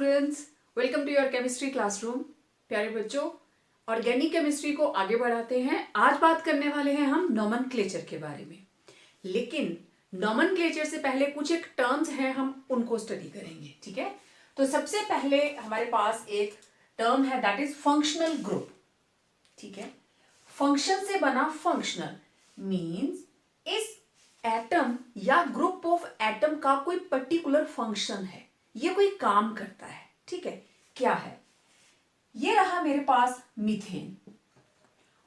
Students, welcome to your chemistry classroom. प्यारे बच्चों, organic chemistry को आगे बढ़ाते हैं। आज बात करने वाले हैं हम नोमेनक्लेचर के बारे में। लेकिन नोमेनक्लेचर से पहले कुछ एक टर्म्स हैं, हम उनको स्टडी करेंगे। ठीक है, तो सबसे पहले हमारे पास एक टर्म है, दैट इज फंक्शनल ग्रुप। ठीक है, फंक्शन से बना फंक्शनल मीन्स इस एटम या ग्रुप ऑफ एटम का कोई पर्टिकुलर फंक्शन है, ये कोई काम करता है। ठीक है, क्या है? ये रहा मेरे पास मीथेन,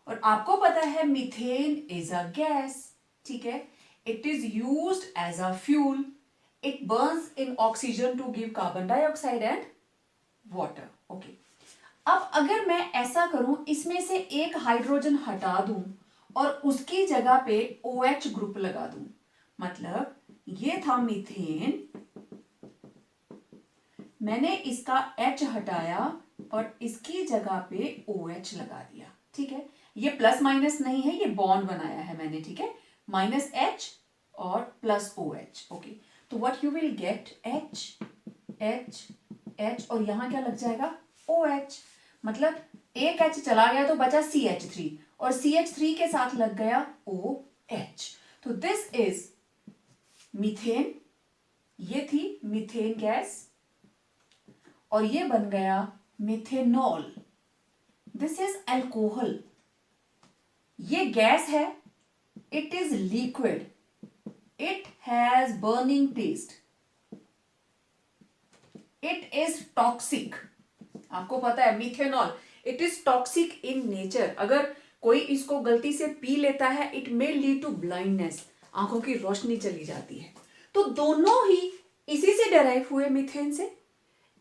और आपको पता है मीथेन इज अ गैस। ठीक है, it is used as a fuel, it burns in oxygen to give carbon dioxide and water. Okay, अब अगर मैं ऐसा करूं, इसमें से एक हाइड्रोजन हटा दूं और उसकी जगह पे OH ग्रुप लगा दूं, मतलब ये था मीथेन, मैंने इसका H हटाया और इसकी जगह पे OH लगा दिया। ठीक है, ये प्लस माइनस नहीं है, ये बॉन्ड बनाया है मैंने। ठीक है, -H और प्लस OH। ओके, तो what you will get, H H H और यहां क्या लग जाएगा, OH। मतलब एक H चला गया तो बचा CH3 और CH3 के साथ लग गया OH। तो दिस इज मीथेन, ये थी मीथेन गैस और ये बन गया मिथेनॉल। दिस इज अल्कोहल, ये गैस है, it is liquid, it has burning taste, it is toxic. आपको पता है methanol it is toxic in nature. अगर कोई इसको गलती से पी लेता है, it may lead to blindness, आंखों की रोशनी चली जाती है। तो दोनों ही इसी से डेराइव हुए, मीथेन से।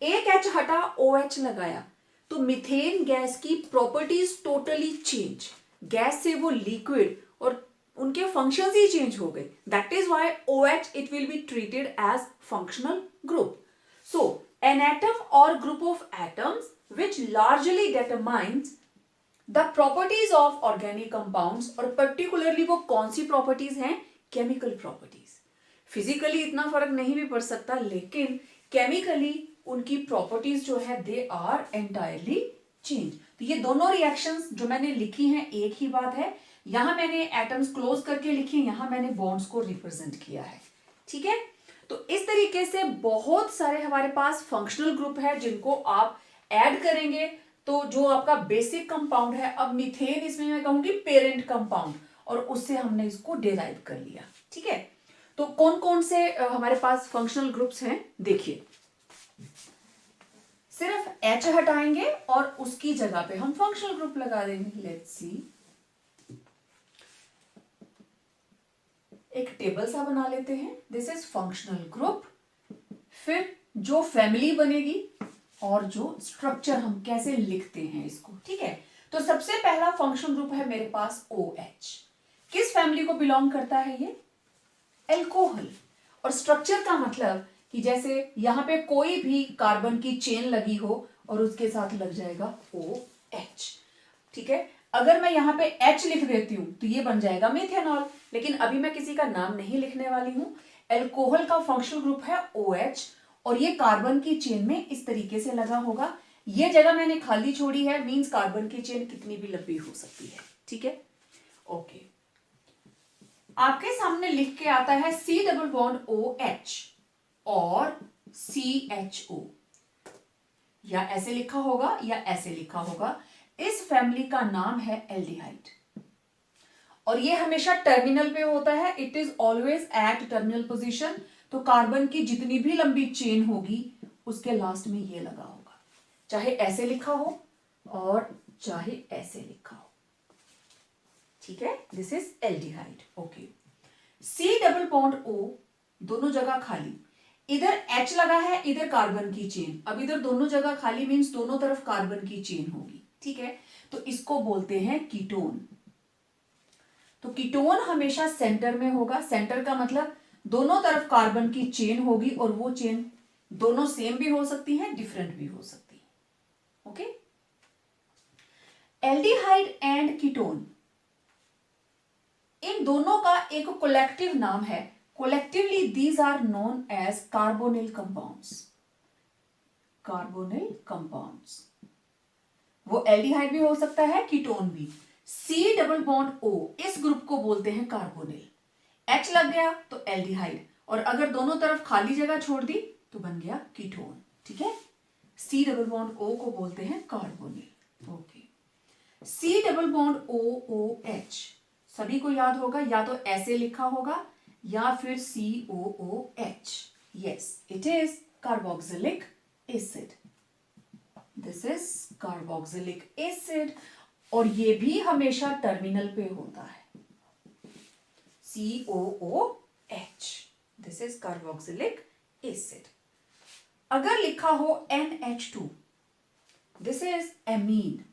एक H हटा, OH लगाया, तो मीथेन गैस की प्रॉपर्टीज टोटली चेंज। गैस से वो लिक्विड और उनके फंक्शंस ही चेंज हो गए। That is why OH it will be treated as functional group. So an atom और group of atoms which largely determines the properties of organic compounds, और particularly वो कौन सी प्रॉपर्टीज हैं, केमिकल प्रॉपर्टीज। फिजिकली इतना फर्क नहीं भी पड़ सकता, लेकिन केमिकली उनकी प्रॉपर्टीज जो है दे आर एंटायरली चेंज। तो ये दोनों रिएक्शंस जो मैंने लिखी हैं एक ही बात है। यहां मैंने एटम्स क्लोज करके लिखे, यहां मैंने बॉन्ड्स को रिप्रेजेंट किया है। ठीक है, तो इस तरीके से बहुत सारे हमारे पास फंक्शनल ग्रुप है जिनको आप ऐड करेंगे तो जो आपका बेसिक कंपाउंड है, अब मीथेन इसमें मैं कहूंगी पेरेंट कंपाउंड, और उससे हमने इसको डिराइव कर लिया। ठीक है, तो कौन कौन से हमारे पास फंक्शनल ग्रुप्स हैं, देखिए। सिर्फ H हटाएंगे और उसकी जगह पे हम फंक्शनल ग्रुप लगा देंगे। लेट्स सी, एक टेबल सा बना लेते हैं। दिस इज फंक्शनल ग्रुप, फिर जो फैमिली बनेगी और जो स्ट्रक्चर हम कैसे लिखते हैं इसको। ठीक है, तो सबसे पहला फंक्शनल ग्रुप है मेरे पास OH। किस फैमिली को बिलोंग करता है ये, एल्कोहल। और स्ट्रक्चर का मतलब कि जैसे यहां पे कोई भी कार्बन की चेन लगी हो और उसके साथ लग जाएगा OH। ठीक है, अगर मैं यहां पे H लिख देती हूं तो ये बन जाएगा मिथेनॉल, लेकिन अभी मैं किसी का नाम नहीं लिखने वाली हूं। एल्कोहल का फंक्शनल ग्रुप है OH और ये कार्बन की चेन में इस तरीके से लगा होगा। ये जगह मैंने खाली छोड़ी है, मींस कार्बन की चेन कितनी भी लंबी हो सकती है। ठीक है, ओके, आपके सामने लिख के आता है C डबल बॉन्ड OH और CHO, या ऐसे लिखा होगा या ऐसे लिखा होगा। इस फैमिली का नाम है एल्डिहाइड, और ये हमेशा टर्मिनल पे होता है। It is always at terminal position. तो कार्बन की जितनी भी लंबी चेन होगी उसके लास्ट में ये लगा होगा, चाहे ऐसे लिखा हो और चाहे ऐसे लिखा हो। ठीक है, this is aldehyde. Okay, C double bond O, दोनों जगह खाली, इधर H लगा है, इधर कार्बन की चेन। अब इधर दोनों जगह खाली मीन्स दोनों तरफ कार्बन की चेन होगी। ठीक है, तो इसको बोलते हैं कीटोन। तो कीटोन हमेशा सेंटर में होगा। सेंटर का मतलब दोनों तरफ कार्बन की चेन होगी, और वो चेन दोनों सेम भी हो सकती है, डिफरेंट भी हो सकती है। ओके, एल्डिहाइड एंड कीटोन, इन दोनों का एक कोलेक्टिव नाम है। Collectively, these are known as carbonyl compounds. Carbonyl compounds. वो एल्डिहाइड भी हो सकता है, कीटोन भी। C डबल बॉन्ड O इस ग्रुप को बोलते हैं कार्बोनिल। H लग गया तो एल्डिहाइड, और अगर दोनों तरफ खाली जगह छोड़ दी तो बन गया कीटोन। ठीक है, C डबल बॉन्ड O को बोलते हैं carbonyl. Okay, C double bond OOH सभी को याद होगा, या तो ऐसे लिखा होगा या फिर COOH। Yes, it is carboxylic acid. This is carboxylic acid, और ये भी हमेशा टर्मिनल पे होता है, COOH। This is carboxylic acid. अगर लिखा हो NH2, दिस इज एमीन।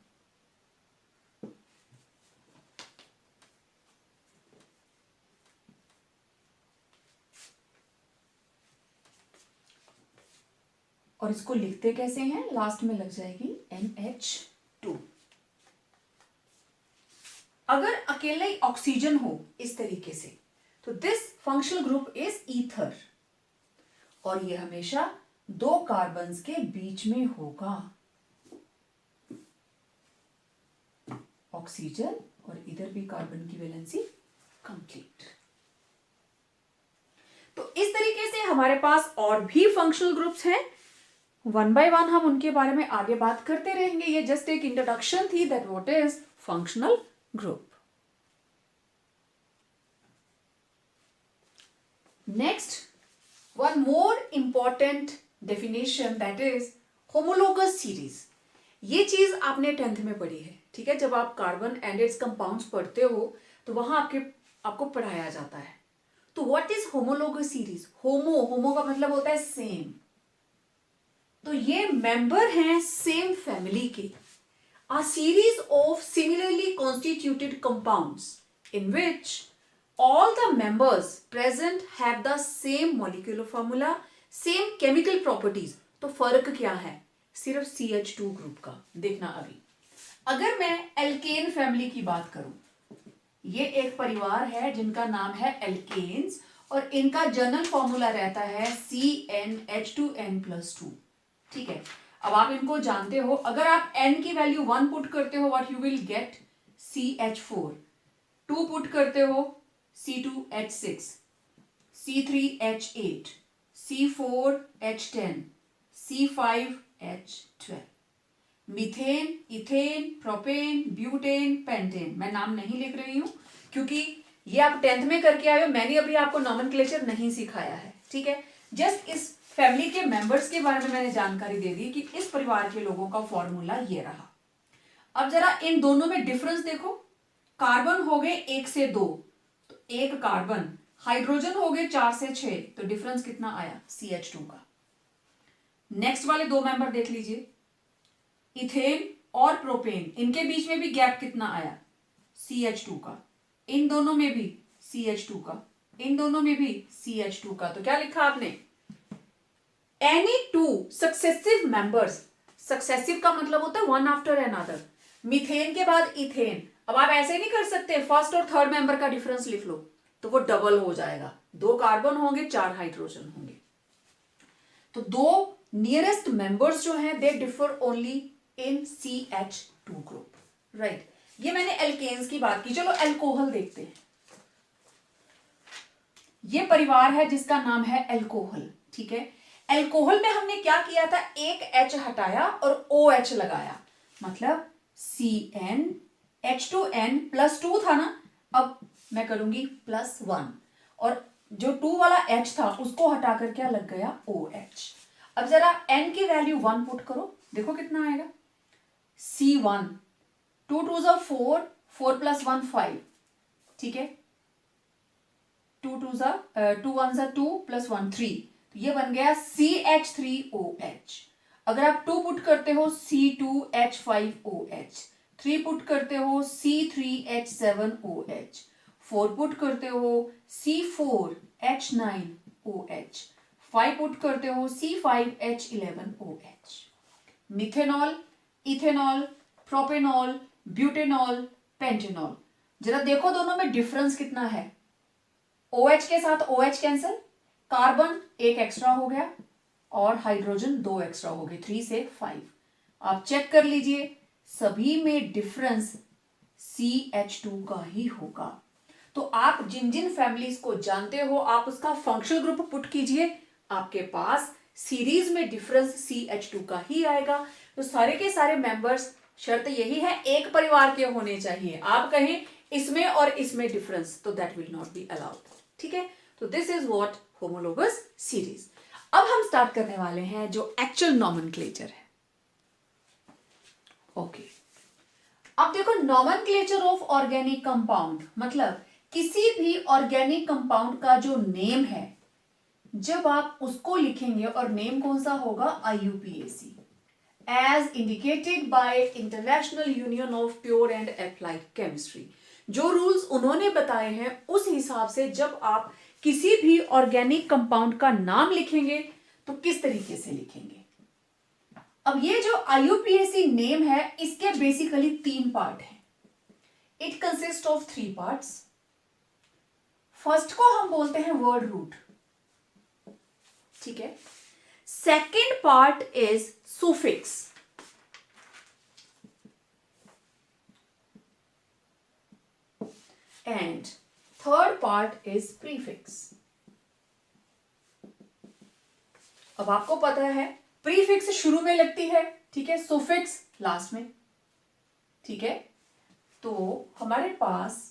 और इसको लिखते कैसे हैं, लास्ट में लग जाएगी NH2। अगर अकेले ही ऑक्सीजन हो इस तरीके से, तो this functional group is ether, और ये हमेशा दो कार्बन्स के बीच में होगा, ऑक्सीजन और इधर भी कार्बन की वैलेंसी कंप्लीट। तो इस तरीके से हमारे पास और भी फंक्शनल ग्रुप्स हैं, वन बाय वन हम उनके बारे में आगे बात करते रहेंगे। ये जस्ट एक इंट्रोडक्शन थी that what is functional group. Next, one more important definition that is homologous series. ये चीज आपने 10th में पढ़ी है, ठीक है। जब आप कार्बन एंड इट्स कंपाउंड्स पढ़ते हो तो वहां आपको पढ़ाया जाता है। तो व्हाट इज होमोलोगस सीरीज? होमो का मतलब होता है सेम, तो ये मेंबर हैं सेम फैमिली के। A series of similarly constituted compounds in which all the members present have the same molecular formula, same chemical properties। तो फर्क क्या है? सिर्फ CH2 ग्रुप का। देखना अभी, अगर मैं एल्केन फैमिली की बात करूं, ये एक परिवार है जिनका नाम है एल्केन्स, और इनका जनरल फॉर्मूला रहता है CnH2n+2। ठीक है, अब आप इनको जानते हो। अगर आप n की वैल्यू 1 पुट करते हो, what you will get CH4। 2 put करते हो C2H6, C3H8, C4H10, C5H12। Methane, ethane, propane, butane, pentane. मैं नाम नहीं लिख रही हूं क्योंकि ये आप 10th में करके आए हो, मैंने अभी आपको नॉमेनक्लेचर नहीं सिखाया है। ठीक है, जस्ट इस फैमिली के मेंबर्स के बारे में मैंने जानकारी दे दी कि इस परिवार के लोगों का फॉर्मूला ये रहा। अब जरा इन दोनों में डिफरेंस देखो। कार्बन हो गए 1 से 2, तो 1 कार्बन। हाइड्रोजन हो गए 4 से 6, तो डिफरेंस कितना आया? CH2 का। नेक्स्ट वाले 2 मेंबर देख लीजिए, इथेन और प्रोपेन, इनके बीच में भी गैप कितना आया? CH2 का। इन दोनों में भी CH2 का, इन दोनों में भी CH2 का। तो क्या लिखा आपने? Any two successive members, successive का मतलब होता है वन आफ्टर अनदर। मीथेन के बाद इथेन। अब आप ऐसे नहीं कर सकते फर्स्ट और थर्ड मेंबर का डिफरेंस लिख लो, तो वो डबल हो जाएगा। 2 कार्बन होंगे, 4 हाइड्रोजन होंगे। तो 2 नियरेस्ट मेंबर्स जो हैं they differ only in CH2 group, right. ये मैंने एल्केन्स की बात की। चलो एल्कोहल देखते हैं। ये परिवार है जिसका नाम है एल्कोहल। ठीक है, एल्कोहल में हमने क्या किया था? एक H हटाया और OH लगाया, मतलब CnH2n+2 था ना। अब मैं करूंगी +1, और जो 2 वाला H था उसको हटाकर क्या लग गया? OH। अब जरा n की वैल्यू 1 पुट करो, देखो कितना आएगा? C1। 2 2 4, 4 + 1 5। ठीक है, 2 1 2 + 1 3, तो ये बन गया CH3OH। अगर आप 2 पुट करते हो C2H5OH, 3 पुट करते हो C3H7OH, 4 पुट करते हो C4H9OH, 5 पुट करते हो C5H11OH। Methanol, ethanol, propanol, butanol, pentanol. जरा देखो दोनों में डिफरेंस कितना है। OH के साथ OH कैंसिल, कार्बन एक एक्स्ट्रा हो गया, और हाइड्रोजन 2 एक्स्ट्रा हो गए, 3 से 5। आप चेक कर लीजिए, सभी में डिफरेंस CH2 का ही होगा। तो आप जिन जिन फैमिलीज को जानते हो आप उसका फंक्शनल ग्रुप पुट कीजिए, आपके पास सीरीज में डिफरेंस CH2 का ही आएगा। तो सारे के सारे मेंबर्स, शर्त यही है एक परिवार के होने चाहिए। आप कहें इसमें और इसमें डिफरेंस, तो that will not be allowed. ठीक है, तो this is what homologous series. अब हम स्टार्ट करने वाले हैं जो एक्चुअल नॉमेनक्लेचर है। ओके, अब देखो, नॉमेनक्लेचर ऑफ ऑर्गेनिक कंपाउंड मतलब किसी भी ऑर्गेनिक कंपाउंड का जो नेम है, जब आप उसको लिखेंगे, और नेम कौन सा होगा, IUPAC, as indicated by international union of pure and applied chemistry. जो रूल्स उन्होंने बताए हैं उस हिसाब से जब आप किसी भी ऑर्गेनिक कंपाउंड का नाम लिखेंगे तो किस तरीके से लिखेंगे। अब ये जो IUPAC नेम है, इसके बेसिकली 3 पार्ट हैं। It consist of 3 parts. First को हम बोलते हैं वर्ड रूट, ठीक है। Second part is suffix, and third part is prefix. अब आपको पता है प्रीफिक्स शुरू में लगती है, ठीक है, सुफिक्स लास्ट में, ठीक है। तो हमारे पास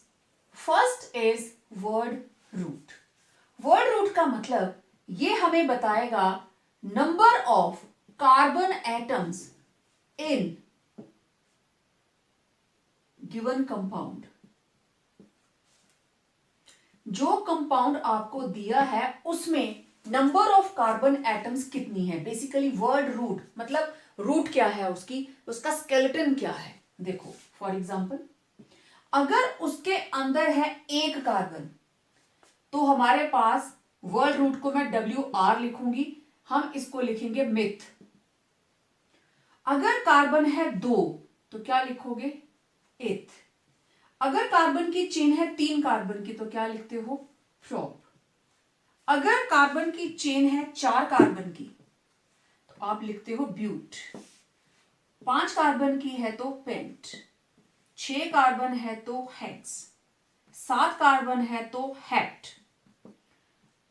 first is word root. Word root का मतलब ये हमें बताएगा number of carbon atoms in given compound. जो कंपाउंड आपको दिया है उसमें नंबर ऑफ कार्बन एटम्स कितनी है, बेसिकली वर्ड रूट मतलब रूट क्या है उसकी, उसका स्केलेटन क्या है। देखो फॉर एग्जांपल, अगर उसके अंदर है 1 कार्बन, तो हमारे पास वर्ड रूट को मैं WR लिखूंगी, हम इसको लिखेंगे मिथ। अगर कार्बन है 2 तो क्या लिखोगे, एथ। अगर कार्बन की चेन है 3 कार्बन की तो क्या लिखते हो, प्रोप। अगर कार्बन की चेन है 4 कार्बन की तो आप लिखते हो ब्यूट। 5 कार्बन की है तो पेंट, 6 कार्बन है तो हेक्स, 7 कार्बन है तो हेप्ट,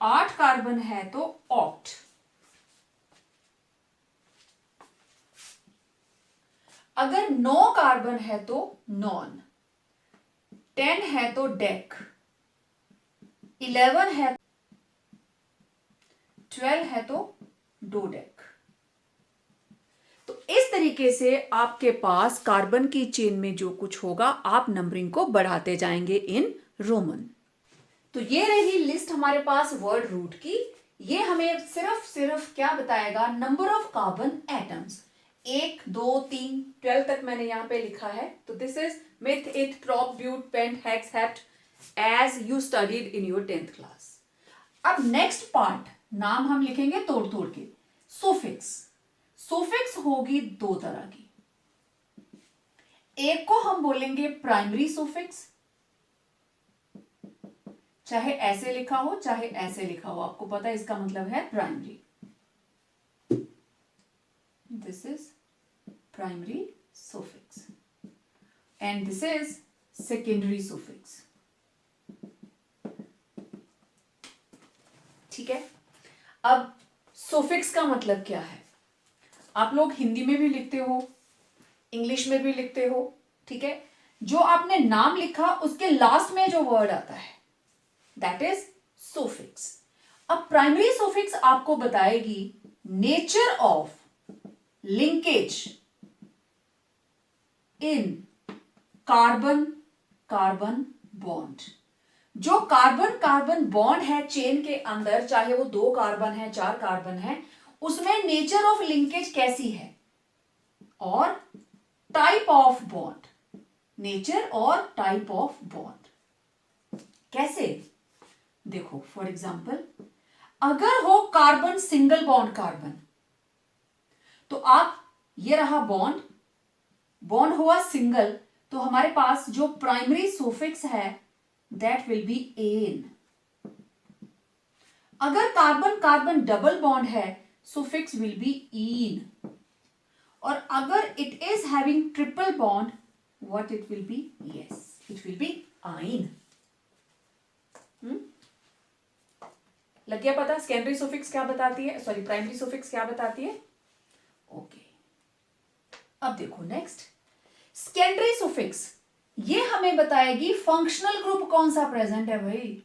8 कार्बन है तो ऑक्ट। अगर 9 कार्बन है तो नॉन, 10 है तो डेक, 11 है, 12 है तो डोडेक। तो इस तरीके से आपके पास कार्बन की चेन में जो कुछ होगा आप नंबरिंग को बढ़ाते जाएंगे इन रोमन। तो ये रही लिस्ट हमारे पास वर्ड रूट की। ये हमें सिर्फ क्या बताएगा, नंबर ऑफ कार्बन एटम्स, 1 2 3 12 तक मैंने यहां पे लिखा है। तो this is meth, eth, prop, but, pent, hex, hept as you studied in your 10th class. अब नेक्स्ट पार्ट नाम हम लिखेंगे तोड़ तोड़ के। सुफिक्स, सुफिक्स होगी 2 तरह की। एक को हम बोलेंगे प्राइमरी सुफिक्स, चाहे ऐसे लिखा हो चाहे ऐसे लिखा हो, आपको पता है इसका मतलब है primary. This is primary suffix and this is secondary suffix, ठीक है। अब सुफिक्स का मतलब क्या है, आप लोग हिंदी में भी लिखते हो, इंग्लिश में भी लिखते हो, ठीक है। जो आपने नाम लिखा उसके लास्ट में जो वर्ड आता है दैट इज सुफिक्स। अब प्राइमरी सुफिक्स आपको बताएगी nature of linkage in carbon carbon bond. जो कार्बन कार्बन बॉन्ड है चेन के अंदर, चाहे वो 2 कार्बन है 4 कार्बन है, उसमें नेचर ऑफ लिंकेज कैसी है और टाइप ऑफ बॉन्ड, नेचर और टाइप ऑफ बॉन्ड कैसे। देखो फॉर एग्जांपल, अगर हो कार्बन सिंगल बॉन्ड कार्बन, तो आप ये रहा बॉन्ड, बॉन्ड हुआ सिंगल, तो हमारे पास जो प्राइमरी सुफिक्स है दैट विल बी एन। अगर कार्बन कार्बन डबल बॉन्ड है, सुफिक्स विल बी इन, और अगर it is having triple bond, what it will B? Yes, it will B आइन। लग गया पता सेकेंडरी सुफिक्स क्या बताती है, सॉरी प्राइमरी सुफिक्स क्या बताती है? ओके, अब देखो नेक्स्ट सेकेंडरी सुफिक्स, ये हमें बताएगी फंक्शनल ग्रुप कौन सा प्रेजेंट है भाई।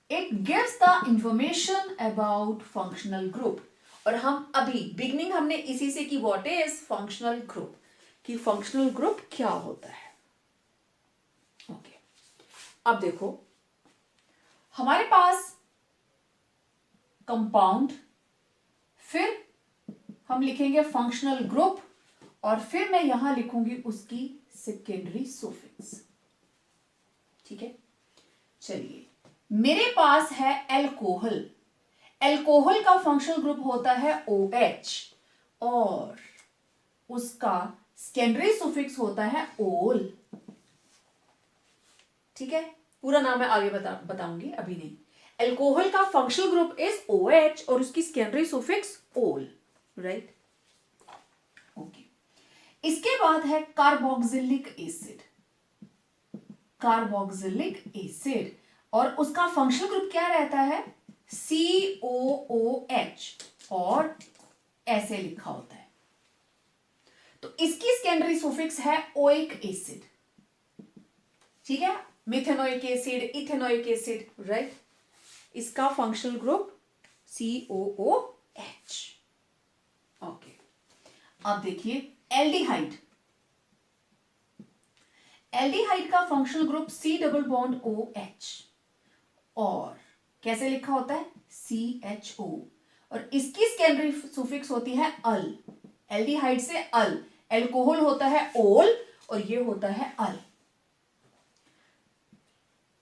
It gives the information about functional group, और हम अभी बिगनिंग हमने इसी से की, व्हाट इज फंक्शनल ग्रुप, कि फंक्शनल ग्रुप क्या होता है। ओके, अब देखो हमारे पास कंपाउंड, फिर हम लिखेंगे फंक्शनल ग्रुप, और फिर मैं यहां लिखूंगी उसकी सेकेंडरी सुफिक्स। ठीक है, चलिए मेरे पास है एल्कोहल, एल्कोहल का फंक्शनल ग्रुप होता है OH, और उसका सेकेंडरी सुफिक्स होता है ओल। ठीक है, पूरा नाम मैं आगे बताऊंगी, अभी नहीं। एल्कोहल का फंक्शनल ग्रुप इज OH और उसकी सेकेंडरी सुफिक्स ओल, राइट। ओके, इसके बाद है कार्बोक्सिलिक एसिड, कार्बोक्सिलिक एसिड, और उसका फंक्शनल ग्रुप क्या रहता है? COOH, और ऐसे लिखा होता है। तो इसकी सेकेंडरी सुफिक्स है ओइक एसिड। ठीक है, methanoic acid, ethanoic acid, right. इसका फंक्शनल ग्रुप COOH। ओके, अब देखिए एल्डिहाइड, एल्डिहाइड का functional group C double bond OH, और कैसे लिखा होता है? CHO, और इसकी सेकेंडरी सुफिक्स होती है अल। एल्डिहाइड से अल, एल्कोहल होता है ओल और ये होता है अल।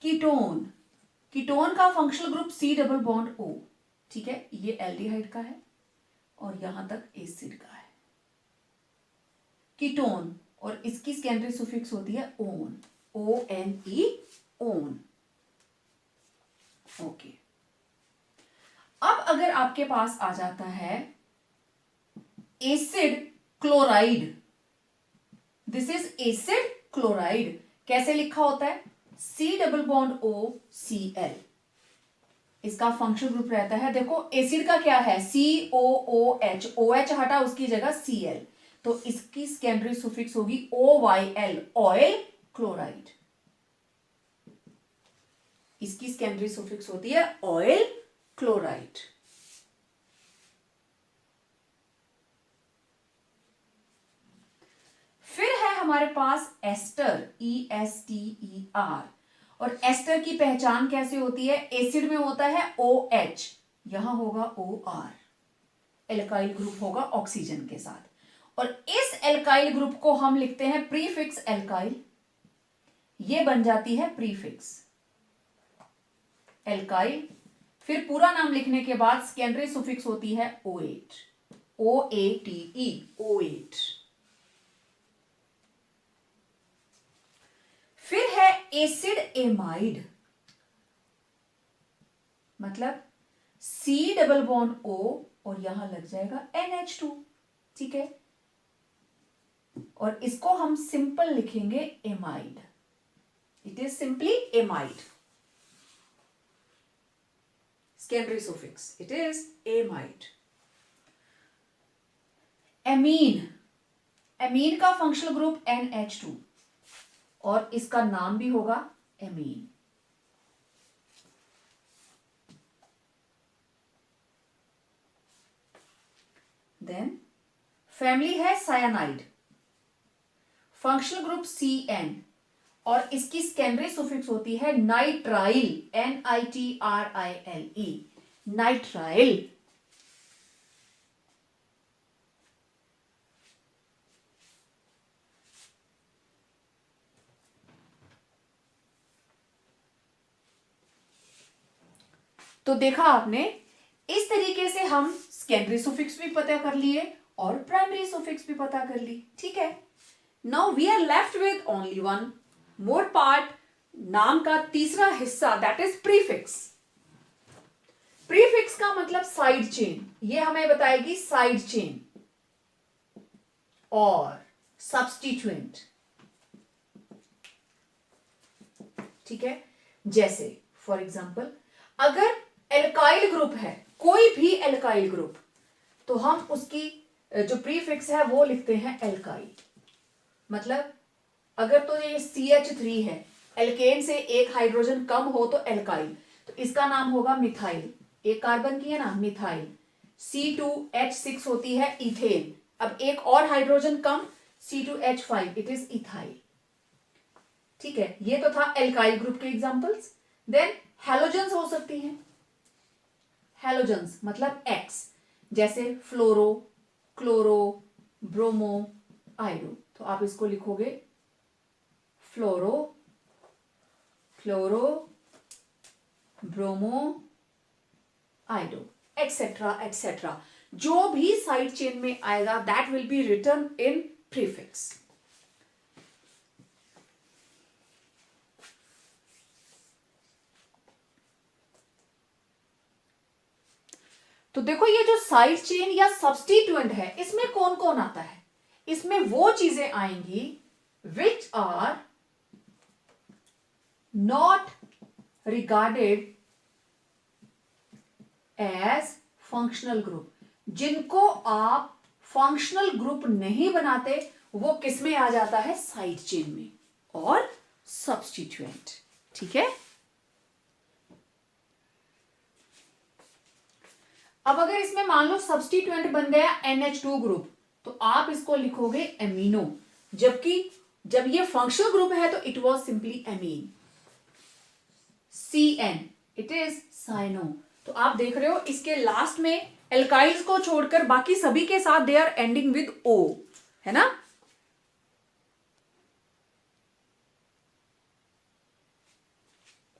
कीटोन, कीटोन का functional group C double bond O। ठीक है, ये एल्डिहाइड का है और यहां तक एसिड का है कीटोन, और इसकी सेकेंडरी सुफिक्स होती है ओन, ONE, ओन। ओके, अब अगर आपके पास आ जाता है acid chloride, this is acid chloride, कैसे लिखा होता है? C double bond OCl। इसका फंक्शनल ग्रुप रहता है, देखो एसिड का क्या है? COOH, OH हटा उसकी जगह Cl, तो इसकी सेकेंडरी सुफिक्स होगी OYL, ऑयल क्लोराइड। इसकी सेकेंडरी सुफिक्स होती है ऑयल क्लोराइड। फिर है हमारे पास एस्टर, ESTER, और एस्टर की पहचान कैसे होती है? एसिड में होता है OH, यहां होगा OR, एल्काइल ग्रुप होगा ऑक्सीजन के साथ, और इस एल्काइल ग्रुप को हम लिखते हैं प्रीफिक्स एल्काइल, ये बन जाती है प्रीफिक्स एल्काइल। फिर पूरा नाम लिखने के बाद सेकेंडरी सुफिक्स होती है OAT, OATE, OAT। फिर है एसिड एमाइड, मतलब C डबल बॉन्ड O और यहां लग जाएगा NH2। ठीक है, और इसको हम सिंपल लिखेंगे amide, it is simply amide, secondary suffix it is amide. Amine, amine का फंक्शनल ग्रुप NH2 और इसका नाम भी होगा एमीन। देन फैमिली है सायानाइड, फंक्शनल ग्रुप CN, और इसकी सेकेंडरी सुफिक्स होती है नाइट्राइल, NITRILE, नाइट्राइल। तो देखा आपने, इस तरीके से हम सेकेंडरी सुफिक्स भी पता कर लिए और प्राइमरी सुफिक्स भी पता कर ली। ठीक है, now we are left with only one more part, नाम का तीसरा हिस्सा, दैट इज प्रीफिक्स। प्रीफिक्स का मतलब साइड चेन, ये हमें बताएगी साइड चेन। और सब्स्टिट्यूएंट, ठीक है, जैसे फॉर एग्जांपल अगर एल्काइल ग्रुप है, कोई भी एल्काइल ग्रुप, तो हम उसकी जो प्रीफिक्स है वो लिखते हैं एल्काइल। मतलब अगर तो ये CH3 है, एल्केन से एक हाइड्रोजन कम हो तो एल्काइल, तो इसका नाम होगा मिथाइल। एक कार्बन की है ना मिथाइल। C2H6 होती है इथेन, अब एक और hydrogen come C2H5, it is ethyl. ठीक है, ये तो था एल्काइल ग्रुप के एग्जांपल्स। देन हैलोजेंस हो सकती हैं। हैलोजेंस मतलब X, जैसे फ्लोरो, क्लोरो, ब्रोमो, आयोडो, तो आप इसको लिखोगे fluoro, chloro, bromo, iodo, etcetera etcetera. जो भी साइड चेन में आएगा that will be written in prefix. तो देखो ये जो साइड चेन या सब्स्टिट्यूएंट है, इसमें कौन कौन आता है? इसमें वो चीजें आएंगी which are not regarded as functional group. जिनको आप फंक्शनल ग्रुप नहीं बनाते वो किस में आ जाता है? साइड चेन में और सब्स्टिट्यूएंट। ठीक है, अब अगर इसमें मान लो सब्स्टिट्यूएंट बन गया NH2 ग्रुप, तो आप इसको लिखोगे एमिनो, जबकि जब ये फंक्शनल ग्रुप है तो it was simply amine. CN, it is cyano. तो आप देख रहे हो इसके लास्ट में एल्काइल्स को छोड़कर बाकी सभी के साथ they are ending with O, है ना।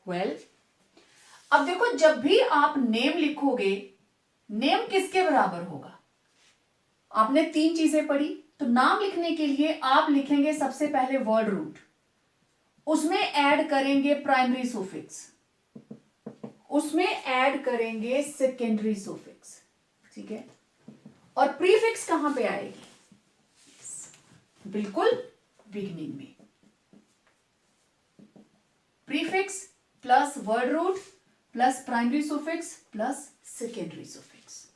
वेल, अब देखो जब भी आप नेम लिखोगे, नेम किसके बराबर होगा? आपने 3 चीजें पढ़ी, तो नाम लिखने के लिए आप लिखेंगे सबसे पहले वर्ड रूट, उसमें ऐड करेंगे प्राइमरी सुफिक्स, उसमें ऐड करेंगे सेकेंडरी सुफिक्स। ठीक है, और प्रीफिक्स कहां पे आएगी? बिल्कुल बिगिनिंग में। Prefix plus word root plus primary suffix plus secondary suffix.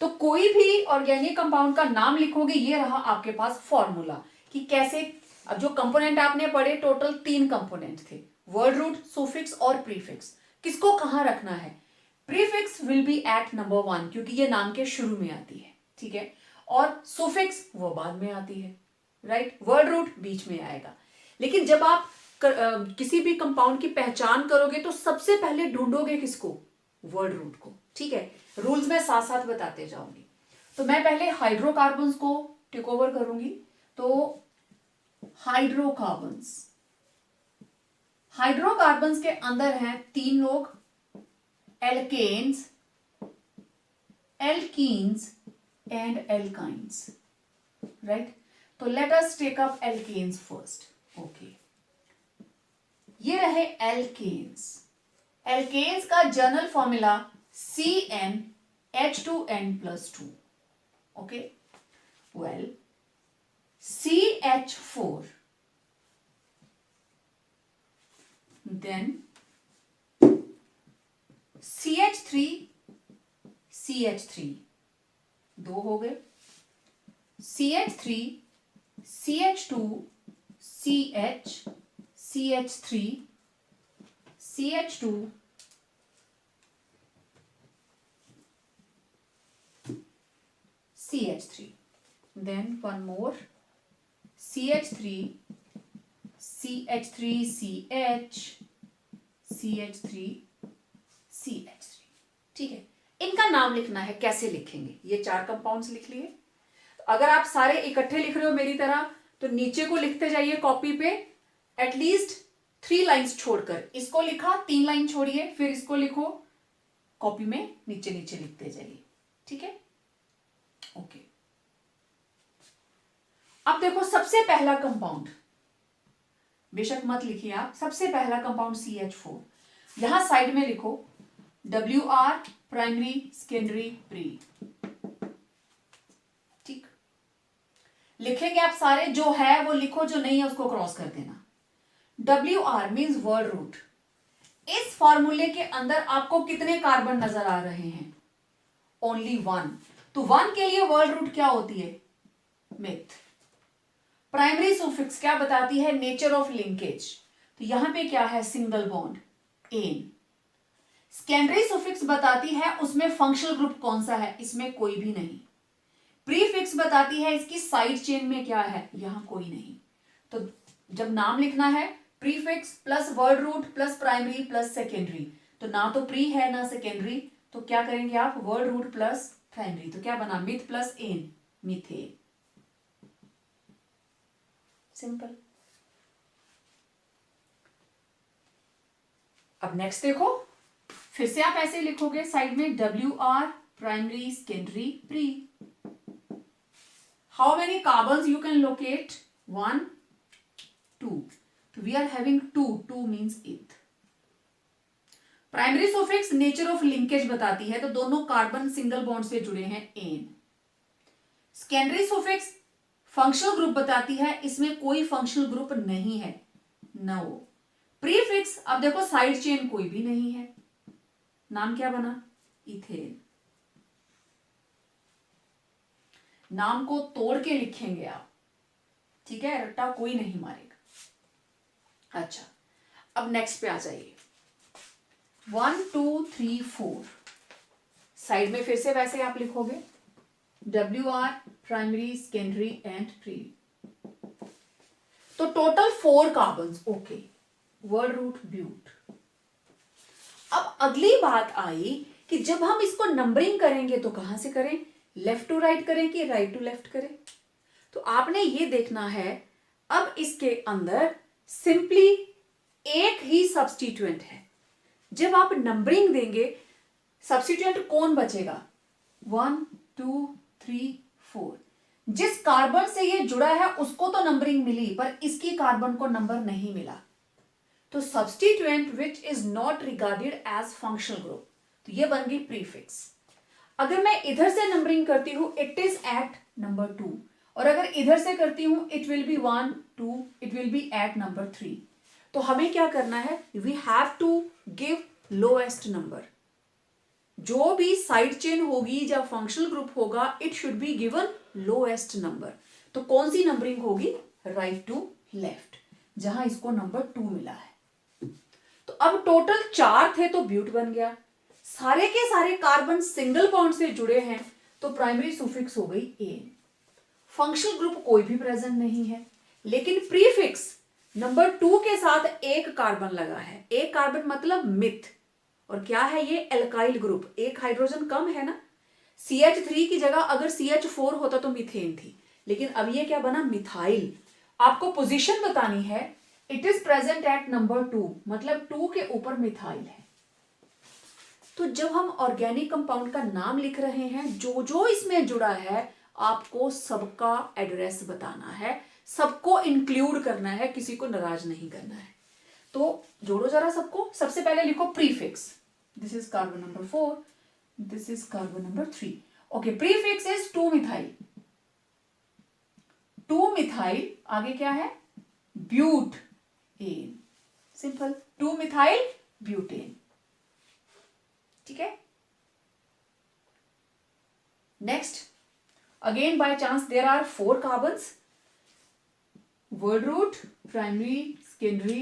तो कोई भी ऑर्गेनिक कंपाउंड का नाम लिखोगे, ये रहा आपके पास फॉर्मूला कि कैसे। अब जो कंपोनेंट आपने पढ़े टोटल 3 कंपोनेंट थे, वर्ड रूट, सुफिक्स और प्रीफिक्स। किसको कहां रखना है? Prefix will be at number 1 क्योंकि ये नाम के शुरू में आती है। ठीक है, और सुफिक्स वो बाद में आती है, राइट। वर्ड रूट बीच में आएगा। लेकिन जब आप किसी भी कंपाउंड की पहचान करोगे तो सबसे पहले ढूंढोगे किसको? वर्ड रूट को। ठीक है, रूल्स में साथ साथ बताते जाऊंगी। तो मैं पहले हाइड्रोकार्बन्स को टेक ओवर करूंगी। तो हाइड्रोकार्बन्स, हाइड्रोकार्बन्स के अंदर हैं 3 लोग, alkanes, alkenes and alkynes, right. तो let us take up alkanes first. Okay, ये रहे एल्केन्स। एल्केन्स का general formula CnH2n+2। Okay, well CH4, then CH3, CH3 2 हो गए, CH3, CH2, CH, CH3, CH2, CH3, then one more CH3, CH3, CH, CH3, CH3। ठीक है, इनका नाम लिखना है। कैसे लिखेंगे? ये 4 कंपाउंड्स लिख लिए। अगर आप सारे इकट्ठे लिख रहे हो मेरी तरह, तो नीचे को लिखते जाइए कॉपी पे, एटलीस्ट 3 लाइंस छोड़कर। इसको लिखा, 3 लाइन छोड़िए, फिर इसको लिखो, कॉपी में नीचे नीचे लिखते जाइए। ठीक है, ओके। अब देखो सबसे पहला कंपाउंड बेशक मत लिखिए आप, सबसे पहला कंपाउंड CH4, यहां साइड में लिखो WR प्राइमरी सेकेंडरी प्री। ठीक, लिखेंगे आप सारे, जो है वो लिखो, जो नहीं है उसको क्रॉस कर देना। WR means word root. इस फॉर्मूले के अंदर आपको कितने कार्बन नजर आ रहे हैं? ओनली 1। तो 1 के लिए वर्ड रूट क्या होती है? मिथ। प्राइमरी सुफिक्स क्या बताती है? Nature of linkage. तो यहां पे क्या है? Single bond, ane. Secondary suffix बताती है उसमें फंक्शनल ग्रुप कौन सा है, इसमें कोई भी नहीं। प्रीफिक्स बताती है इसकी साइड चेन में क्या है, यहां कोई नहीं। तो जब नाम लिखना है, prefix plus word root plus primary plus secondary, तो ना तो प्री है ना सेकेंडरी, तो क्या करेंगे आप? वर्ड रूट प्लस प्राइमरी, तो क्या बना? Meth plus ane, methane. Simple. अब नेक्स्ट देखो, फिर से आप ऐसे लिखोगे साइड में WR primary secondary pre. How many carbons you can locate? 1 2। तो we are having 2 means eth. Primary suffix nature of linkage बताती है, तो दोनों कार्बन सिंगल बॉन्ड से जुड़े हैं, ane. Secondary suffix functional group बताती है, इसमें कोई फंक्शनल ग्रुप नहीं है, नो। प्रीफिक्स, अब देखो साइड चेन कोई भी नहीं है, नाम क्या बना? इथेन। नाम को तोड़ के लिखेंगे आप, ठीक है, रट्टा कोई नहीं मारेगा। अच्छा, अब नेक्स्ट पे आ जाइए। 1 2 3 4, साइड में फिर से वैसे आप लिखोगे WR primary secondary and pre. तो total 4 carbons, okay, word root but. अब अगली बात आई कि जब हम इसको नंबरिंग करेंगे तो कहां से करें? लेफ्ट टू राइट करें कि राइट टू लेफ्ट करें? तो आपने ये देखना है, अब इसके अंदर सिंपली एक ही सब्स्टिट्यूएंट है। जब आप नंबरिंग देंगे, सब्स्टिट्यूएंट कौन बचेगा? 1 2 3 4। जिस कार्बन से ये जुड़ा है उसको तो नंबरिंग मिली, पर इसकी कार्बन को नंबर नहीं मिला। तो substituent which is not regarded as functional group, तो ये बन गई प्रीफिक्स। अगर मैं इधर से नंबरिंग करती हूं, इट इज एट नंबर 2, और अगर इधर से करती हूं, it will be 1 2, it will be at number 3। तो हमें क्या करना है? We have to give lowest number. जो भी साइड चेन होगी या फंक्शनल ग्रुप होगा, it should be given lowest number. तो कौन सी नंबरिंग होगी? राइट टू लेफ्ट, जहां इसको नंबर 2 मिला है। तो अब टोटल 4 थे तो ब्यूट बन गया। सारे के सारे कार्बन सिंगल बॉन्ड से जुड़े हैं, तो प्राइमरी सुफिक्स हो गई एन। फंक्शनल ग्रुप कोई भी प्रेजेंट नहीं है, लेकिन प्रीफिक्स नंबर 2 के साथ एक कार्बन लगा है। एक कार्बन मतलब मिथ, और क्या है ये? एल्काइल ग्रुप, एक हाइड्रोजन कम है ना। CH3 की जगह अगर CH4 होता तो मीथेन थी, लेकिन अब ये क्या बना? मिथाइल। आपको पोजीशन बतानी है, it is present at number 2, मतलब 2 के ऊपर मिथाइल है। तो जब हम ऑर्गेनिक कंपाउंड का नाम लिख रहे हैं, जो जो इसमें जुड़ा है, आपको सबका एड्रेस बताना है, सबको इंक्लूड करना है, किसी को नाराज नहीं करना है। तो जोड़ो जरा सबको। सबसे पहले लिखो prefix, this is carbon number 4, this is carbon number 3। Okay, prefix is 2 methyl. 2 methyl, आगे क्या है? But ane. Simple, 2 methyl butane. ठीक है। Next, again by chance there are 4 carbons, word root, primary, secondary,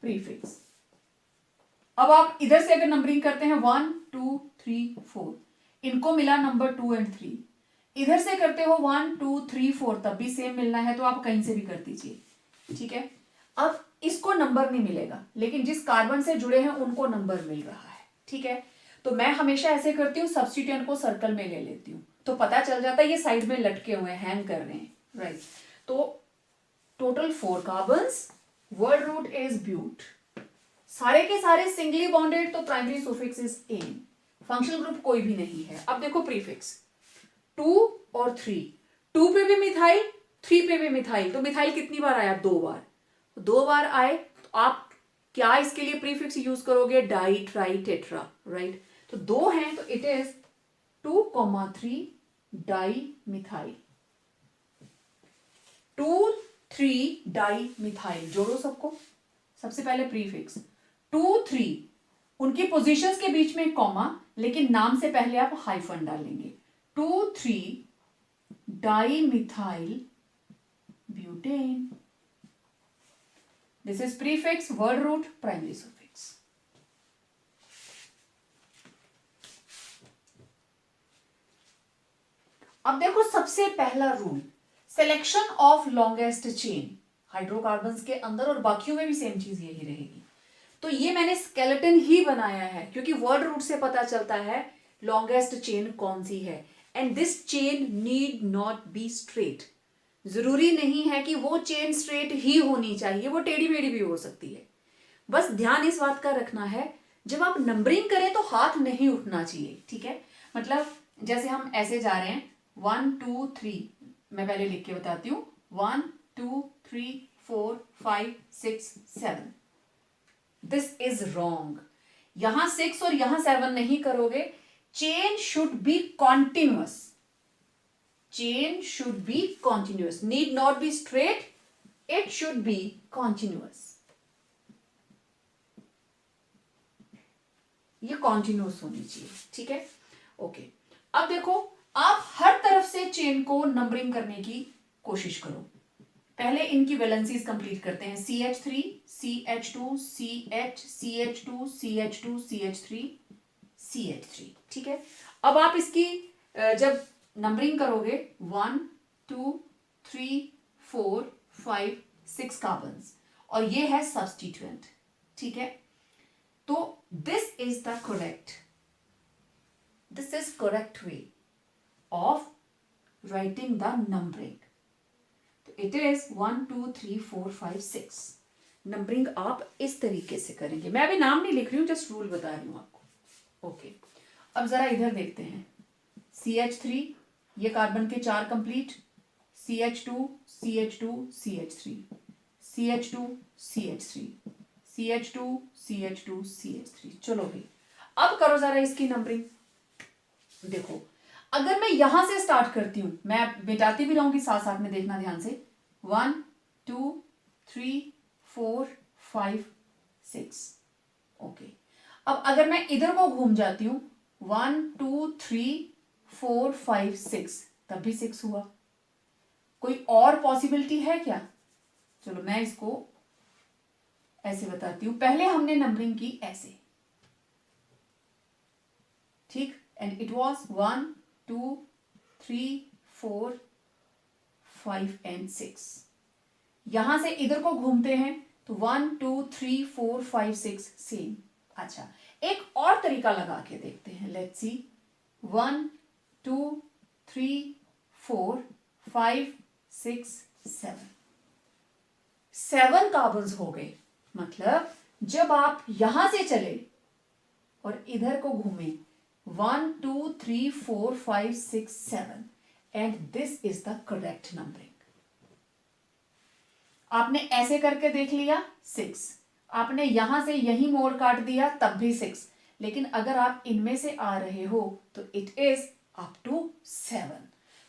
prefix. अब आप इधर से अगर नंबरिंग करते हैं 1 2 3 4, इनको मिला नंबर 2 एंड 3। इधर से करते हो 1 2 3 4, तब भी सेम मिलना है, तो आप कहीं से भी कर दीजिए। ठीक है। अब इसको नंबर नहीं मिलेगा, लेकिन जिस कार्बन से जुड़े हैं उनको नंबर मिल रहा है। ठीक है। तो मैं हमेशा ऐसे करती हूँ, सब्स्टिट्यूएंट को सर्कल में ले लेती हूँ, तो पता चल जाता है ये साइड में लटके हुए हैं, हैंग कर रहे हैं, राइट। तो total 4 carbons, word root is but, सारे के सारे सिंगली बॉन्डेड, तो primary suffix is ane. Functional group कोई भी नहीं है। अब देखो प्रीफिक्स 2 और 3, 2 पे भी मिथाइल, 3 पे भी मिथाइल, तो मिथाइल कितनी बार आया? 2 बार। 2 बार आए तो आप क्या इसके लिए प्रीफिक्स यूज करोगे? Di, tri, tetra, right. तो 2 हैं तो it is 2,3 di methyl, 2,3 di methyl. जोड़ो सबको। सबसे पहले प्रीफिक्स 2,3, उनकी पोजीशंस के बीच में कॉमा, लेकिन नाम से पहले आप हाइफन डालेंगे। 2,3 di methyl butane. This is prefix, word root, primary suffix. अब देखो सबसे पहला rule, selection of longest chain. Hydrocarbons के अंदर और बाकियों में भी सेम चीज यही रहेगी। तो ये मैंने स्केलेटन ही बनाया है क्योंकि वर्ड रूट से पता चलता है लॉन्गेस्ट चेन कौन सी है। And this chain need not be straight. जरूरी नहीं है कि वो चेन स्ट्रेट ही होनी चाहिए, वो टेढ़ी मेढ़ी भी हो सकती है। बस ध्यान इस बात का रखना है, जब आप नंबरिंग करें तो हाथ नहीं उठना चाहिए, ठीक है। मतलब जैसे हम ऐसे जा रहे हैं 1 2 3, मैं पहले लिख के बताती हूँ 1 2 3 4 5 6 7। This is wrong. यहां 6 और यहां 7 नहीं करोगे। Chain should be continuous, chain should be continuous, need not be straight, it should B continuous. ये कॉन्टिन्यूअस होनी चाहिए, ठीक है। ओके, अब देखो आप हर तरफ से चेन को नंबरिंग करने की कोशिश करो। पहले इनकी वैलेंसीज कंप्लीट करते हैं। CH3, CH2, CH, CH2, CH2, CH3, CH3, ठीक है। अब आप इसकी जब नंबरिंग करोगे 1 2 3 4 5 6 कार्बन्स, और ये है सब्स्टिट्यूएंट, ठीक है। तो this is the correct way of writing the numbering. तो इट इज 1 2 3 4 5 6। नंबरिंग आप इस तरीके से करेंगे। मैं अभी नाम नहीं लिख रही हूं, जस्ट रूल बता रही हूं आपको। ओके, अब जरा इधर देखते हैं। CH3, ये कार्बन के 4 complete, CH2, CH2, CH3, CH2, CH3, CH2, CH2, CH3। चलो भाई, अब करो जरा इसकी नंबरिंग। देखो, अगर मैं यहां से स्टार्ट करती हूं, मैं मिटाती भी रहूंगी साथ साथ में, देखना ध्यान से। 1 2 3 4 5 6। ओके, अब अगर मैं इधर को घूम जाती हूं 1 2 3 4 5 6, तब भी 6 हुआ। कोई और पॉसिबिलिटी है क्या? चलो मैं इसको ऐसे बताती हूं। पहले हमने नंबरिंग की ऐसे, ठीक, एंड इट वॉज 1 2 3 4 5 एंड 6। यहां से इधर को घूमते हैं तो 1 2 3 4 5 6 सेम। अच्छा, एक और तरीका लगा के देखते हैं। Let's see, 1 2 3 4 5 6 7। 7 कार्बन्स हो गए। मतलब जब आप यहां से चले और इधर को घूमे 1 2 3 4 5 6 7, and this is the correct numbering. आपने ऐसे करके देख लिया 6, आपने यहां से यही मोड़ काट दिया तब भी 6, लेकिन अगर आप इनमें से आ रहे हो तो इट इज अप टू 7।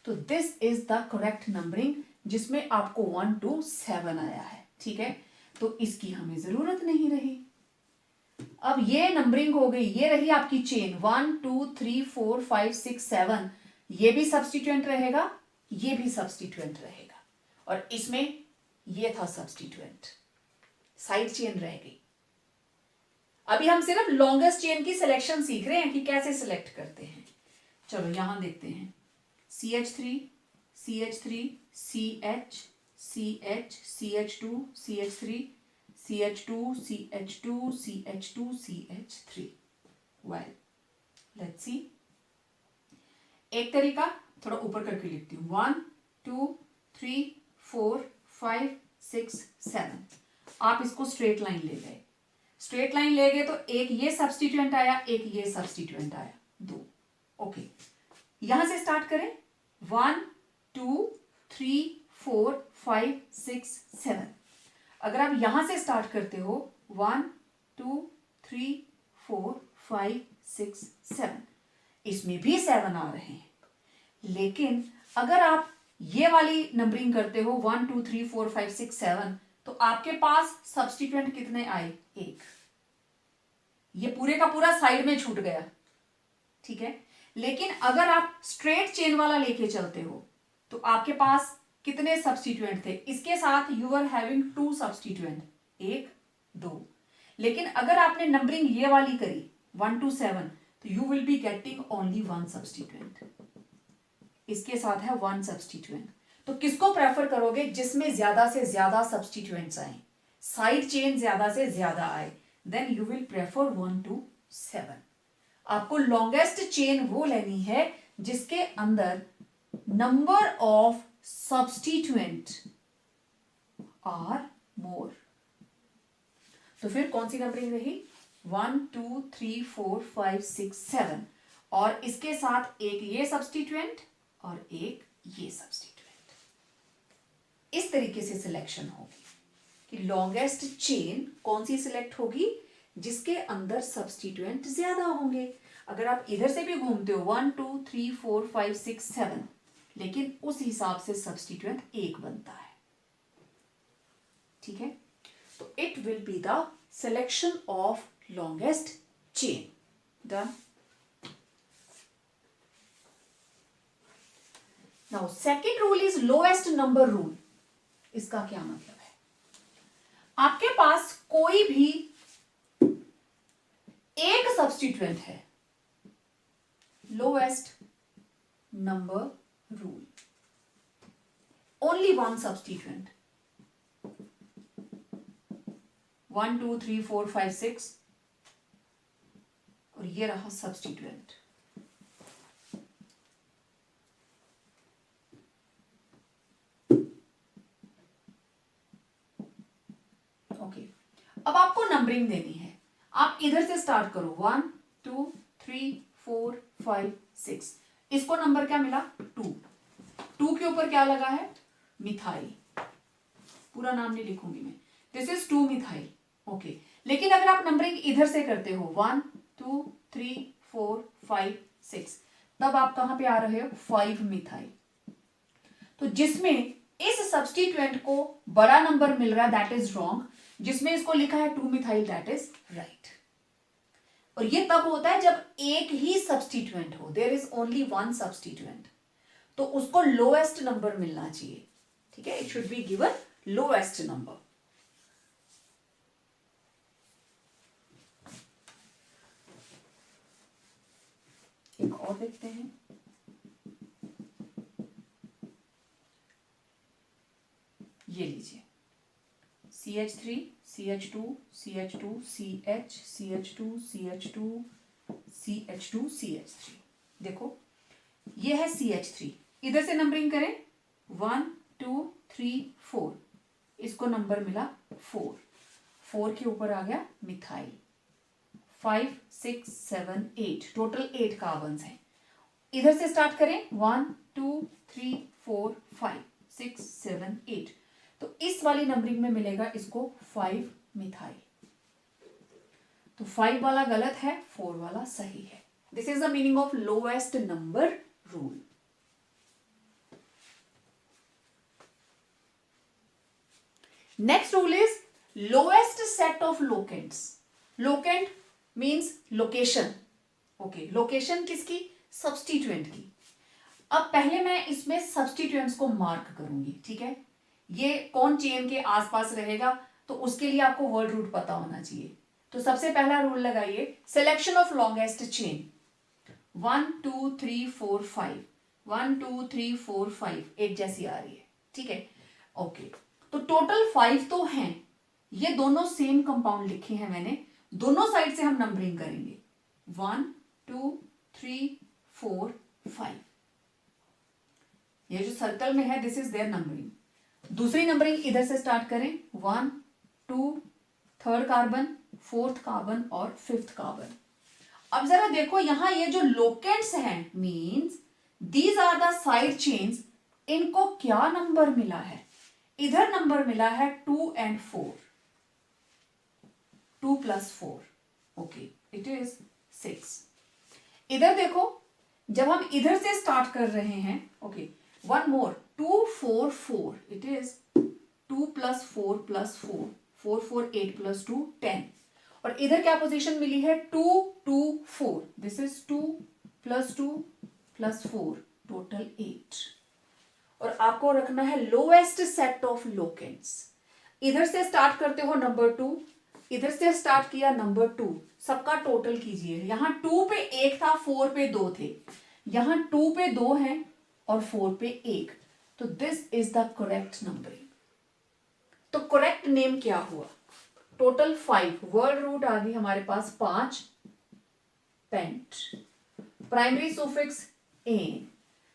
तो this is the correct numbering, जिसमें आपको 1 to 7 आया है, ठीक है। तो इसकी हमें जरूरत नहीं रही। अब ये नंबरिंग हो गई, ये रही आपकी चेन 1 2 3 4 5 6 7। ये भी सब्स्टिट्यूएंट रहेगा, ये भी सब्स्टिट्यूएंट रहेगा, और इसमें ये था सब्स्टिट्यूएंट, साइड चेन रह गई। अभी हम सिर्फ लॉन्गेस्ट चेन की सिलेक्शन सीख रहे हैं कि कैसे सिलेक्ट करते हैं। चलो यहां देखते हैं। CH3, CH3, CH, CH, CH2, CH3, CH2, CH2, CH2, CH3। Well, let's see. एक तरीका थोड़ा ऊपर करके लिखती हूं। 1 2 3 4 5 6 7। आप इसको स्ट्रेट लाइन ले गए। स्ट्रेट लाइन ले गए तो एक ये सब्स्टिट्यूएंट आया, एक ये सब्स्टिट्यूएंट आया, 2। ओके, यहां से स्टार्ट करें। 1 2 3 4 5 6 7। अगर आप यहां से स्टार्ट करते हो 1 2 3 4 5 6 7, इसमें भी 7 आ रहे हैं। लेकिन अगर आप ये वाली नंबरिंग करते हो 1 2 3 4 5 6 7, तो आपके पास सब्स्टिट्यूएंट कितने आए? 1। ये पूरे का पूरा साइड में छूट गया, ठीक है। लेकिन अगर आप स्ट्रेट चेन वाला लेके चलते हो तो आपके पास कितने सब्स्टिट्यूएंट थे? इसके साथ यू आर हैविंग 2 सब्स्टिट्यूएंट, 1 2। लेकिन अगर आपने नंबरिंग ये वाली करी 1 to 7, तो you will be getting only 1 substituent. इसके साथ है 1 सब्स्टिट्यूएंट। तो किसको प्रेफर करोगे? जिसमें ज्यादा से ज्यादा सब्स्टिट्यूएंट्स आए, साइड चेन ज्यादा से ज्यादा आए, then you will prefer 1 to 7। आपको लॉन्गेस्ट चेन वो लेनी है जिसके अंदर number of substituent are more. तो फिर कौन सी नंबरिंग रही? 1 2 3 4 5 6 7, और इसके साथ एक ये सब्स्टिट्यूएंट और एक ये सब्स्टिट्यूएंट। इस तरीके से सिलेक्शन होगी कि लॉन्गेस्ट चेन कौन सी सिलेक्ट होगी? जिसके अंदर सब्स्टिट्यूएंट ज्यादा होंगे। अगर आप इधर से भी घूमते हो 1 2 3 4 5 6 7, लेकिन उस हिसाब से सब्स्टिट्यूएंट 1 बनता है, ठीक है। तो it will be the selection of longest chain. Done. Now second rule is lowest number rule. इसका क्या मतलब है? आपके पास कोई भी एक सब्स्टिट्यूएंट है, lowest number rule, only 1 substituent, 1 2 3 4 5 6, और ये रहा सब्स्टिट्यूएंट। ओके, अब आपको नंबरिंग देनी है। आप इधर से स्टार्ट करो 1 2 3 4 5 6। इसको नंबर क्या मिला? 2। 2 के ऊपर क्या लगा है? मिथाइल। पूरा नाम नहीं लिखूंगी मैं, दिस इज 2 मिथाइल। ओके, लेकिन अगर आप नंबरिंग इधर से करते हो 1 2 3 4 5 6, तब आप कहां पे आ रहे हो? 5 मिथाइल। तो जिसमें इस सब्स्टिट्यूएंट को बड़ा नंबर मिल रहा है दैट इज रॉन्ग, जिसमें इसको लिखा है 2 मिथाइल दैट इज राइट। और ये तब होता है जब एक ही सब्स्टिट्यूएंट हो, देयर इज ओनली 1 सब्स्टिट्यूएंट, तो उसको लोएस्ट नंबर मिलना चाहिए, ठीक है। It should be given lowest number. एक और देखते हैं। ये लीजिए CH3 CH2 CH2 CH CH2 CH2 CH2 CH3। देखो ये है CH3, इधर से नंबरिंग करें 1 2 3 4, इसको नंबर मिला 4। 4 के ऊपर आ गया मिथाइल। 5 6 7 8, टोटल 8 कार्बन्स हैं। इधर से स्टार्ट करें 1 2 3 4 5 6 7 8, तो इस वाली नंबरिंग में मिलेगा इसको 5 मिथाइल। तो 5 वाला गलत है, 4 वाला सही है। This is the meaning of lowest number rule. Next rule is lowest set of locants. Locant means location. Okay, location किसकी? सब्स्टिट्यूएंट की। अब पहले मैं इसमें सब्स्टिट्यूएंट्स को मार्क करूंगी, ठीक है। ये कौन चेन के आसपास रहेगा, तो उसके लिए आपको वर्ड रूट पता होना चाहिए। तो सबसे पहला रूल लगाइए, सिलेक्शन ऑफ लॉन्गेस्ट चेन। 1 2 3 4 5, 1 2 3 4 5 एक जैसी आ रही है, ठीक है। ओके, तो टोटल 5 तो हैं, ये दोनों सेम कंपाउंड लिखे हैं मैंने, दोनों साइड से हम नंबरिंग करेंगे 1 2 3 4 5। ये जो सर्कल में है दिस इज देयर नंबरिंग। दूसरी नंबरिंग इधर से स्टार्ट करें 1 2, थर्ड कार्बन, फोर्थ कार्बन और फिफ्थ कार्बन। अब जरा देखो यहां ये जो लोकेंट्स हैं means these are the side chains, इनको क्या नंबर मिला है? इधर नंबर मिला है 2 and 4, 2 + 4, ओके, इट इज 6। इधर देखो, जब हम इधर से स्टार्ट कर रहे हैं, okay, one more, 2 4 4, it is 2 + 4 + 4, 4 4 8 + 2 10। और इधर क्या पोजीशन मिली है, 2 2 4, दिस इज 2 + 2 + 4, टोटल 8। और आपको रखना है लोएस्ट सेट ऑफ लोकेंट्स। इधर से स्टार्ट करते हो नंबर 2, इधर से स्टार्ट किया नंबर 2, सबका टोटल कीजिए। यहां 2 पे 1 था, 4 पे 2 थे, यहां 2 पे 2 हैं और 4 पे 1, तो this is the correct numbering. तो करेक्ट नेम क्या हुआ, टोटल 5, वर्ड रूट आ गई हमारे पास 5, pent. Primary suffix ane,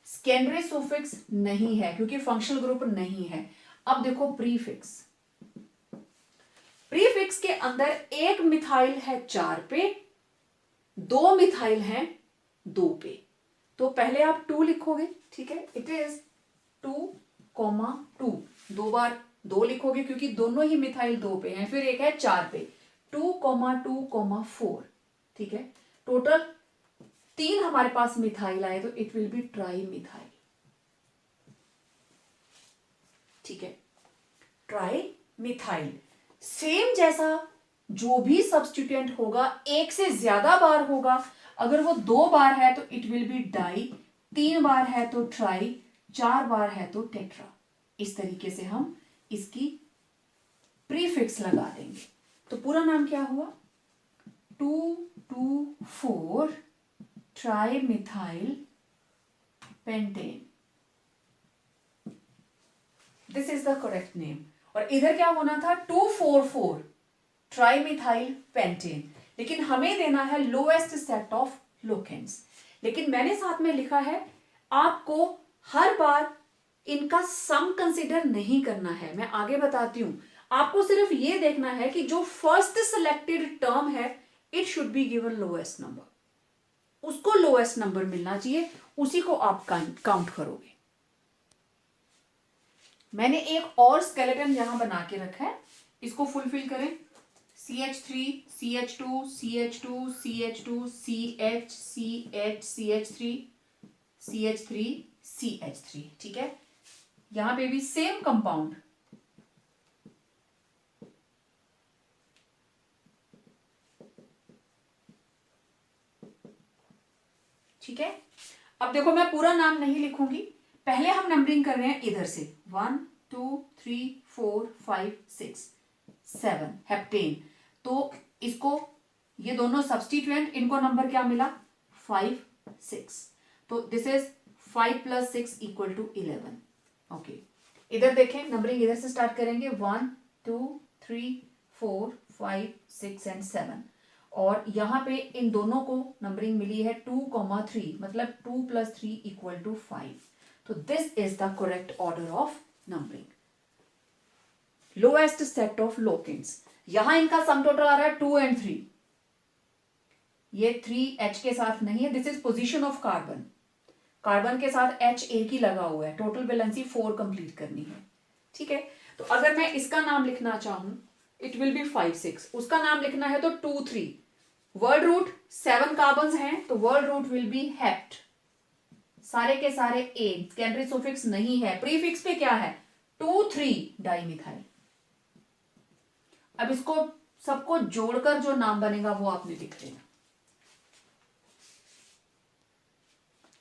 secondary suffix नहीं है क्योंकि फंक्शनल ग्रुप नहीं है। अब देखो प्रीफिक्स, प्रीफिक्स के अंदर एक मिथाइल है 4 पे, 2 मिथाइल हैं 2 पे, तो पहले आप 2 लिखोगे, ठीक है, इट इज 2, 2, 2 बार 2 लिखोगे क्योंकि दोनों ही मिथाइल 2 पे हैं, फिर एक है 4 पे, 2, 2, 4, ठीक है, टोटल 3 हमारे पास मिथाइल आए, तो it will B tri methyl, ठीक है, ट्राई मिथाइल। सेम जैसा जो भी सब्स्टिट्यूएंट होगा एक से ज्यादा बार होगा, अगर वो 2 बार है तो इट विल बी डाई, 3 बार है तो ट्राई, 4 बार है तो टेट्रा। इस तरीके से हम इसकी प्रीफिक्स लगा देंगे। तो पूरा नाम क्या हुआ, 2,2,4 tri methyl pentane, this is the correct name. और इधर क्या होना था, 2,4,4 ट्राइमिथाइल पेंटेन, लेकिन हमें देना है लोएस्ट सेट ऑफ लोकेंट्स। लेकिन मैंने साथ में लिखा है आपको हर बार इनका सम कंसीडर नहीं करना है, मैं आगे बताती हूं। आपको सिर्फ ये देखना है कि जो फर्स्ट सिलेक्टेड टर्म है it should be given lowest number, उसको लोएस्ट नंबर मिलना चाहिए, उसी को आप काउंट करोगे। मैंने एक और स्केलेटन यहां बना के रखा है, इसको फुलफिल करें। CH3 CH2 CH2 CH2 CH CH CH3 CH3 CH3, ठीक है, यहां पे भी सेम कंपाउंड, ठीक है। अब देखो मैं पूरा नाम नहीं लिखूंगी, पहले हम नंबरिंग कर रहे हैं इधर से, 1 2 3 4 5 6 7, हेप्टेन। तो इसको, ये दोनों सब्स्टिट्यूएंट, इनको नंबर क्या मिला, 5 6, तो दिस इज 5 + 6 = 11, ओके। इधर देखें, नंबरिंग इधर से स्टार्ट करेंगे, 1 2 3 4 5 6 एंड 7, और यहां पे इन दोनों को नंबरिंग मिली है 2, 3, मतलब 2 + 3 = 5, तो this is the correct order of numbering, lowest set of locants. यहां इनका सम टोटल आ रहा है 2 and 3, ये 3H के साथ नहीं है, this is position of carbon, carbon के साथ H एक ही लगा हुआ है, टोटल वैलेंसी 4 कंप्लीट करनी है, ठीक है। तो अगर मैं इसका नाम लिखना चाहूं इट विल बी 5 6, उसका नाम लिखना है तो 2 3, वर्ड रूट 7 कार्बन हैं तो word root will be hept, सारे के सारे ए, सेकेंडरी सुफिक्स नहीं है, प्रीफिक्स पे क्या है 2 3 डाइमिथाइल। अब इसको सबको जोड़कर जो नाम बनेगा वो आपने लिख लेना।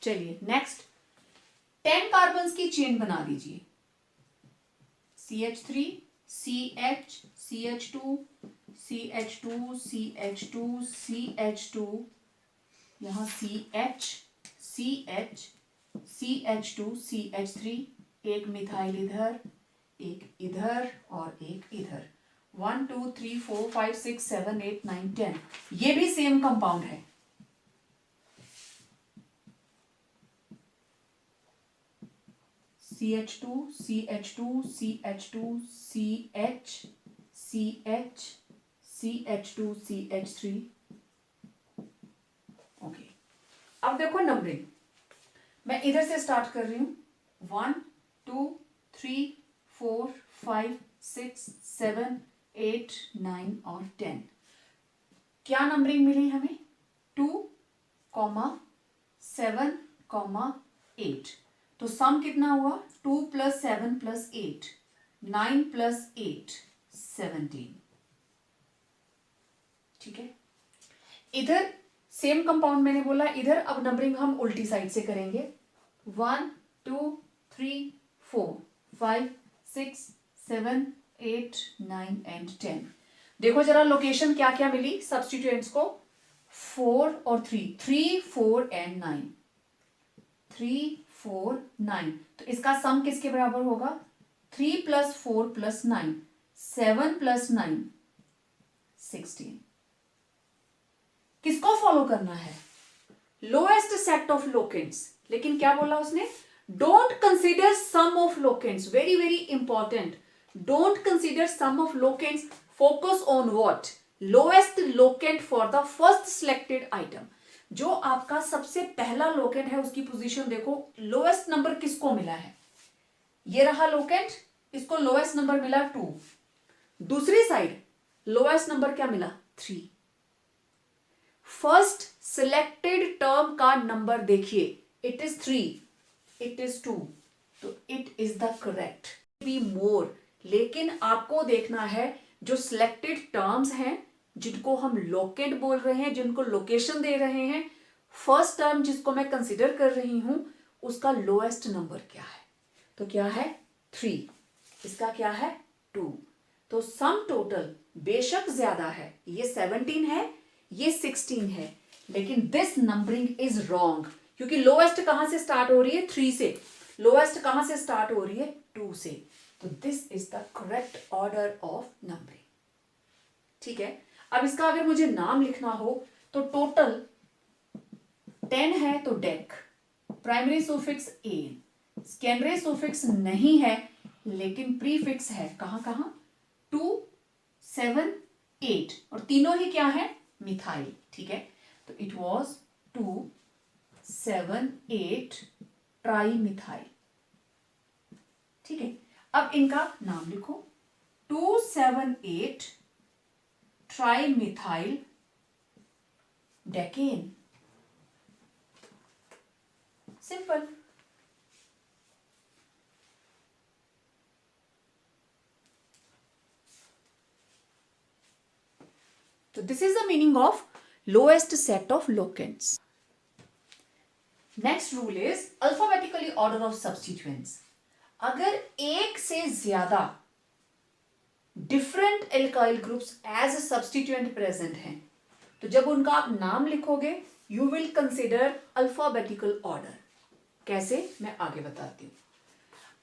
चलिए नेक्स्ट, 10 कार्बन की चेन बना दीजिए, CH3 CH CH2 CH2 CH2 CH2, यहां CH CH CH2 CH3, एक मिथाइल इधर, एक इधर और एक इधर, 1 2 3 4 5 6 7 8 9 10, ये भी सेम कंपाउंड है, CH2 CH2 CH2 CH CH CH2 CH3, okay. अब देखो नंबरिंग, मैं इधर से स्टार्ट कर रही हूं, 1 2 3 4 5 6 7 8 9 और 10। क्या नंबरिंग मिली हमें? 2, 7, 8। तो सम कितना हुआ? 2 + 7 + 8, 9 + 8 17। ठीक है, इधर सेम कंपाउंड मैंने बोला, इधर अब नंबरिंग हम उल्टी साइड से करेंगे। 1 2 3 4 5 6 7 8 9 एंड 10। देखो जरा लोकेशन क्या क्या मिली सब्स्टिट्यूएंट्स को, 4 और 3, 3 4 एंड 9, 3 4 9। तो इसका सम किसके बराबर होगा? 3 + 4 + 9, 7 + 9 16। किसको फॉलो करना है? Lowest set of locants. लेकिन क्या बोला उसने? Don't consider sum of locants, very very important. Don't consider sum of locants, focus on what? Lowest locant for the first selected item. जो आपका सबसे पहला लोकेंट है उसकी पोजीशन देखो, लोएस्ट नंबर किसको मिला है? ये रहा लोकेंट, इसको लोएस्ट नंबर मिला 2। दूसरी साइड लोएस्ट नंबर क्या मिला? 3। फर्स्ट सिलेक्टेड टर्म का नंबर देखिए, इट इज 3, इट इज 2, तो it is the correct be more. लेकिन आपको देखना है जो सिलेक्टेड टर्म्स हैं जिनको हम लोकेंट बोल रहे हैं, जिनको लोकेशन दे रहे हैं, फर्स्ट टर्म जिसको मैं कंसिडर कर रही हूं उसका लोएस्ट नंबर क्या है? तो क्या है? 3। इसका क्या है? 2। तो सम टोटल बेशक ज्यादा है, ये 17 है, ये 16 है, लेकिन दिस नंबरिंग इज रॉन्ग, क्योंकि लोएस्ट कहां से स्टार्ट हो रही है? 3 से। लोएस्ट कहां से स्टार्ट हो रही है? 2 से। तो this is the correct order of numbering. ठीक है, अब इसका अगर मुझे नाम लिखना हो तो टोटल 10 है तो डेक, प्राइमरी सुफिक्स ए, सेकेंडरी सुफिक्स नहीं है लेकिन प्रीफिक्स है। कहां कहां? 2 7 8, और तीनों ही क्या है? मिथाइल। ठीक है, तो इट वॉज 2 7 8 ट्राई मिथाइल। ठीक है, अब इनका नाम लिखो, 2 7 8 tri methyl decane. Simple. So this is the meaning of lowest set of locants. Next rule is alphabetically order of substituents. अगर एक से ज्यादा different alkyl groups as a substituent present हैं, तो जब उनका आप नाम लिखोगे you will consider alphabetical order. कैसे? मैं आगे बताती हूं।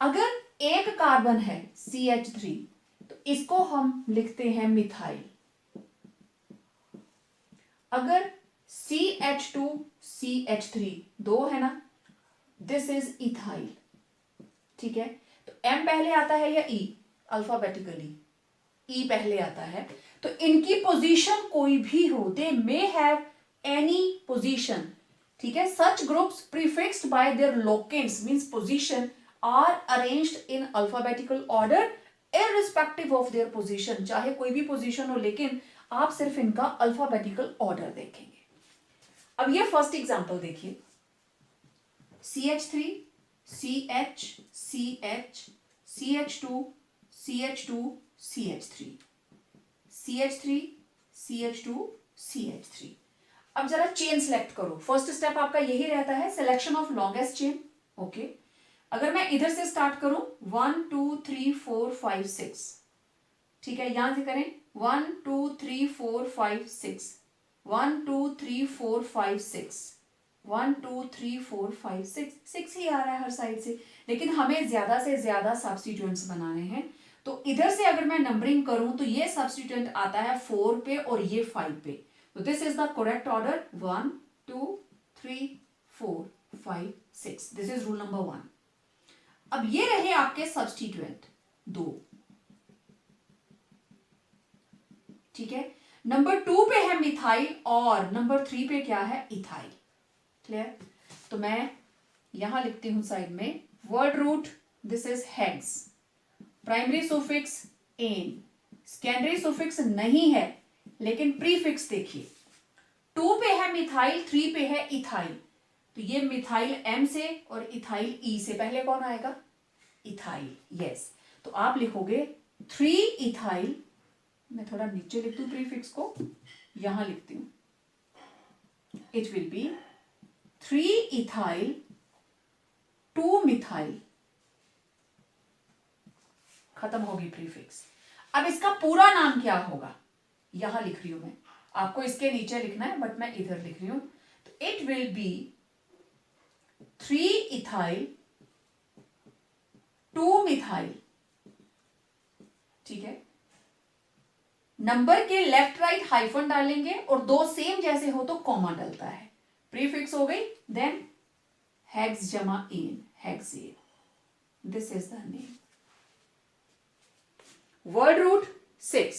अगर एक कार्बन है CH3, तो इसको हम लिखते हैं मिथाइल। अगर CH2 CH3 दो है ना, दिस इज इथाइल। ठीक है, तो M पहले आता है या E? अल्फाबेटिकली E पहले आता है। तो इनकी पोजीशन कोई भी हो, they may have any position. ठीक है, such groups prefixed by their locants means position are arranged in alphabetical order irrespective of their position. चाहे कोई भी पोजीशन हो, लेकिन आप सिर्फ इनका अल्फाबेटिकल ऑर्डर देखेंगे। अब ये फर्स्ट एग्जांपल देखिए, CH3 CH CH CH2 CH2 CH3 CH3 CH2 CH3। अब जरा चेन सेलेक्ट करो। फर्स्ट स्टेप आपका यही रहता है, selection of longest chain. Okay, अगर मैं इधर से स्टार्ट करूं 1 2 3 4 5 6, ठीक है, यहां से करें 1 2 3 4 5 6, 1 2 3 4 5 6, 1 2 3 4 5 6, 6 ही आ रहा है हर साइड से, लेकिन हमें ज्यादा से ज्यादा सब्स्टिट्यूएंट्स बनाने हैं। तो इधर से अगर मैं नंबरिंग करूं तो ये सब्स्टिट्यूएंट आता है 4 पे और ये 5 पे। तो this is the correct order, 1 2 3 4 5 6। This is rule number 1। अब ये रहे आपके सब्स्टिट्यूएंट 2। ठीक है, नंबर 2 पे है मिथाइल और नंबर 3 पे क्या है? इथाइल। क्लियर? तो मैं यहां लिखती हूं साइड में word root, this is hex, primary suffix ane, secondary suffix नहीं है लेकिन प्रीफिक्स देखिए, 2 पे है मिथाइल, 3 पे है इथाइल, तो ये मिथाइल एम से और इथाइल ई से, पहले कौन आएगा? Ethyl, yes. तो आप लिखोगे 3 इथाइल, मैं थोड़ा नीचे लिख दूं प्रीफिक्स को, यहां लिखती हूं, it will be 3 ethyl 2 methyl, खत्म होगी प्रीफिक्स। अब इसका पूरा नाम क्या होगा, यहां लिख रही हूं मैं, आपको इसके नीचे लिखना है बट मैं इधर लिख रही हूं, तो it will be 3 ethyl 2 methyl, ठीक है। नंबर के लेफ्ट राइट हाइफन डालेंगे और दो सेम जैसे हो तो कॉमा डलता है, प्रीफिक्स हो गई, देन हेक्स जमा ane, hexane, this is the name. Word root 6,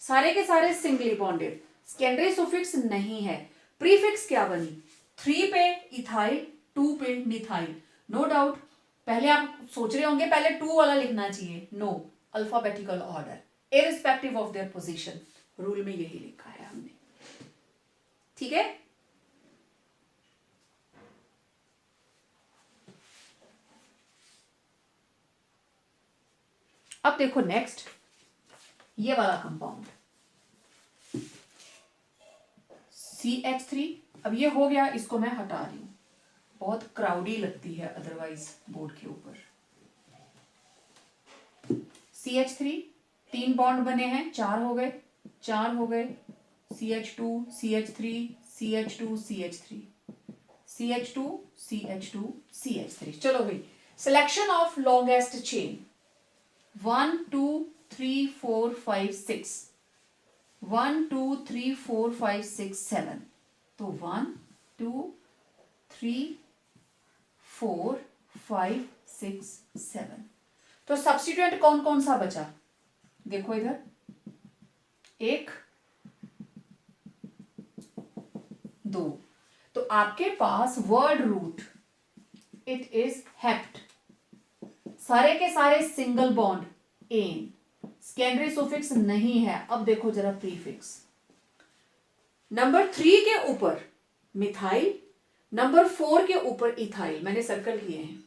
सारे के सारे सिंगली बॉन्डेड, सेकेंडरी सुफिक्स नहीं है, प्रीफिक्स क्या बनी? 3 पे इथाइल 2 पे मिथाइल, नो डाउट। पहले आप सोच रहे होंगे पहले 2 वाला लिखना चाहिए, no, alphabetical order irrespective of their position, rule में यही लिखा है हमने, ठीक है। अब देखो नेक्स्ट ये वाला कंपाउंड CH3, अब ये हो गया, इसको मैं हटा रही हूं, बहुत क्राउडी लगती है अदरवाइज बोर्ड के ऊपर। CH3 3 बॉन्ड बने हैं, 4 हो गए, 4 हो गए, CH2 CH3 CH2 CH3 CH2 CH2 CH3। चलो भाई, सिलेक्शन ऑफ लॉन्गेस्ट चेन, 1 2 3 4 5 6, 1 2 3 4 5 6 7, तो 1 2 3 4 5 6 7, तो सब्स्टिट्यूएंट कौन कौन सा बचा? देखो इधर, 1 2, तो आपके पास word root it is hept, सारे के सारे single bond ane, secondary suffix नहीं है। अब देखो जरा प्रीफिक्स, नंबर 3 के ऊपर मिथाइल, नंबर 4 के ऊपर इथाइल, मैंने सर्कल किए हैं,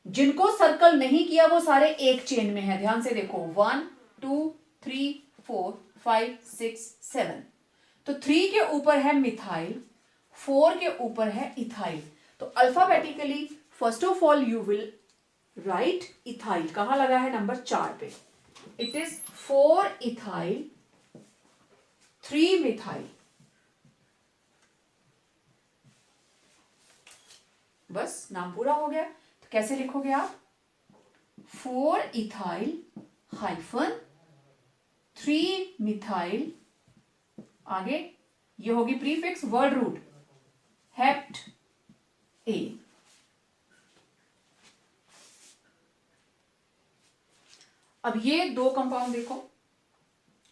जिनको सर्कल नहीं किया वो सारे एक चेन में है, ध्यान से देखो, 1 2 3 4 5 6 7, तो 3 के ऊपर है मिथाइल, 4 के ऊपर है इथाइल, तो alphabetically first of all you will write ethyl, कहां लगा है? नंबर 4 पे, इट इज 4 इथाइल 3 मिथाइल, बस नाम पूरा हो गया। तो कैसे लिखोगे आप? 4 इथाइल हाइफन 3 मिथाइल, आगे ये होगी प्रीफिक्स, वर्ड रूट हेप्ट ए। अब ये दो कंपाउंड देखो,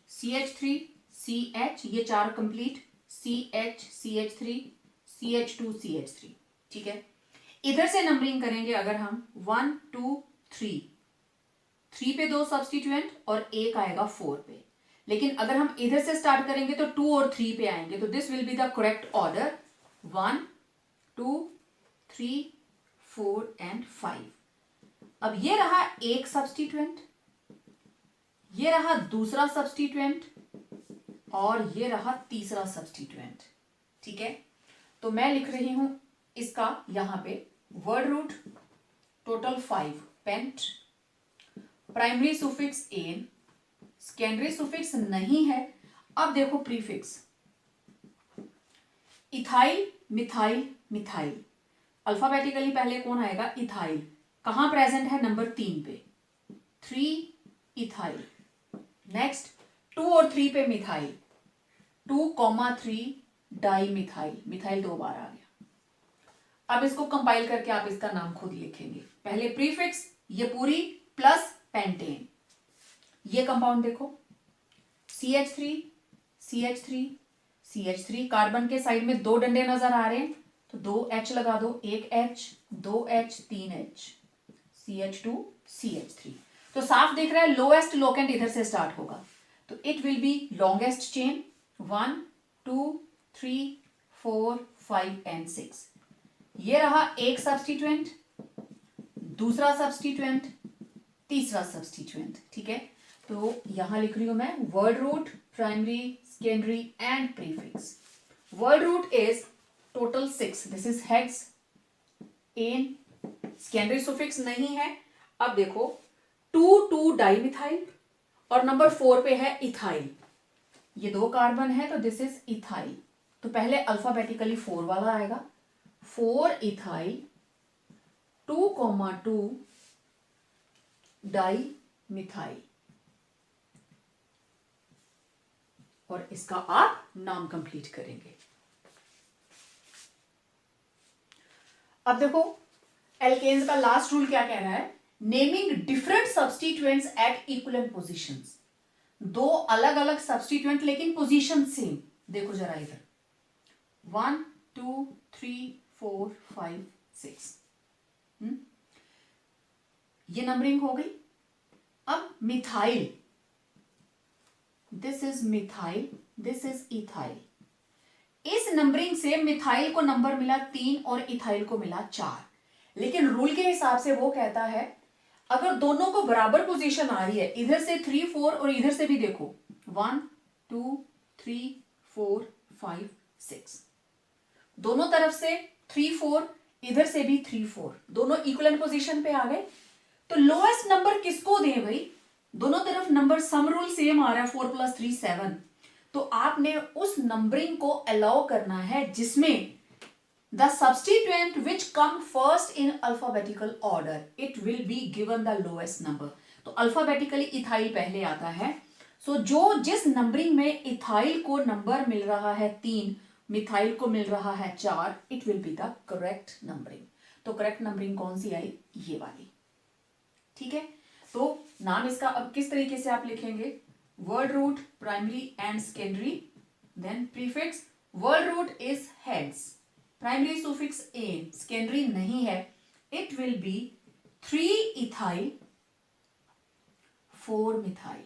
CH3 CH, ये 4 complete, CH CH3 CH2 CH3, ठीक है। इधर से नंबरिंग करेंगे अगर हम 1 2 3, 3 पे 2 सब्स्टिट्यूएंट और 1 आएगा 4 पे, लेकिन अगर हम इधर से स्टार्ट करेंगे तो 2 और 3 पे आएंगे, तो this will be the correct order, 1 2 3 4 and 5। अब ये रहा एक सब्स्टिट्यूएंट, ये रहा दूसरा सब्स्टिट्यूएंट और ये रहा तीसरा सब्स्टिट्यूएंट, ठीक है। तो मैं लिख रही हूं इसका यहां पे word root total 5, pent, primary suffix ane, secondary suffix नहीं है। अब देखो prefix, ethyl methyl methyl, alphabetically पहले कौन आएगा? इथाइल, कहां प्रेजेंट है? नंबर 3 पे, 3 इथाइल, नेक्स्ट 2 और 3 पे मिथाइल, 2,3 डाई मिथाइल, मिथाइल 2 बार आ गया। अब इसको कंपाइल करके आप इसका नाम खुद लिखेंगे, पहले प्रीफिक्स ये पूरी प्लस पेंटेन। ये कंपाउंड देखो, CH3 CH3 CH3, कार्बन के साइड में 2 डंडे नजर आ रहे हैं तो 2 H लगा दो, 1 H 2 H 3 H, CH2 CH3। तो साफ दिख रहा है लोएस्ट लोकेंट इधर से स्टार्ट होगा, तो it will B longest chain 1 2 3 4 5 and 6। ये रहा एक सब्स्टिट्यूएंट, दूसरा सब्स्टिट्यूएंट, तीसरा सब्स्टिट्यूएंट। ठीक है, तो यहां लिख रही हूं मैं word root, primary, secondary and prefix. Word root is total 6, this is hex ane, secondary suffix नहीं है। अब देखो 2 डाइमिथाइल और नंबर 4 पे है इथाइल, ये 2 कार्बन है तो दिस इज इथाइल। तो पहले अल्फाबेटिकली 4 वाला आएगा, 4 इथाइल 2,2 डाइमिथाइल, और इसका आप नाम कंप्लीट करेंगे। अब देखो एल्केन्स का लास्ट रूल क्या कह रहा है, naming different substituents at equivalent positions. 2 अलग अलग सब्स्टिट्यूएंट लेकिन पोजीशन सेम। देखो जरा इधर 1 2 3 4 5 6, ये नंबरिंग हो गई। अब methyl, this is methyl, this is ethyl. इस नंबरिंग से मिथाइल को नंबर मिला 3 और इथाइल को मिला 4, लेकिन रूल के हिसाब से वो कहता है अगर दोनों को बराबर पोजीशन आ रही है, इधर से 3 4 और इधर से भी देखो 1 2 3 4 5 6, दोनों तरफ से 3 4, इधर से भी 3 4, दोनों इक्वलेंट पोजीशन पे आ गए। तो लोएस्ट नंबर किसको दें भाई, दोनों तरफ नंबर सम रूल सेम आ रहा है, 4 + 3 7, तो आपने उस नंबरिंग को अलाउ करना है जिसमें the substituent which come first in alphabetical order it will be given the lowest number. तो अल्फाबेटिकली इथाइल पहले आता है, सो जिस नंबरिंग में इथाइल को नंबर मिल रहा है 3, मिथाइल को मिल रहा है 4, it will be the correct numbering. तो करेक्ट नंबरिंग कौन सी आई, ये वाली। ठीक है, तो नाम इसका अब किस तरीके से आप लिखेंगे, word root, primary and secondary, then prefix. Word root is hex, primary suffix ane, secondary नहीं है, it will be 3 ethyl 4 methyl,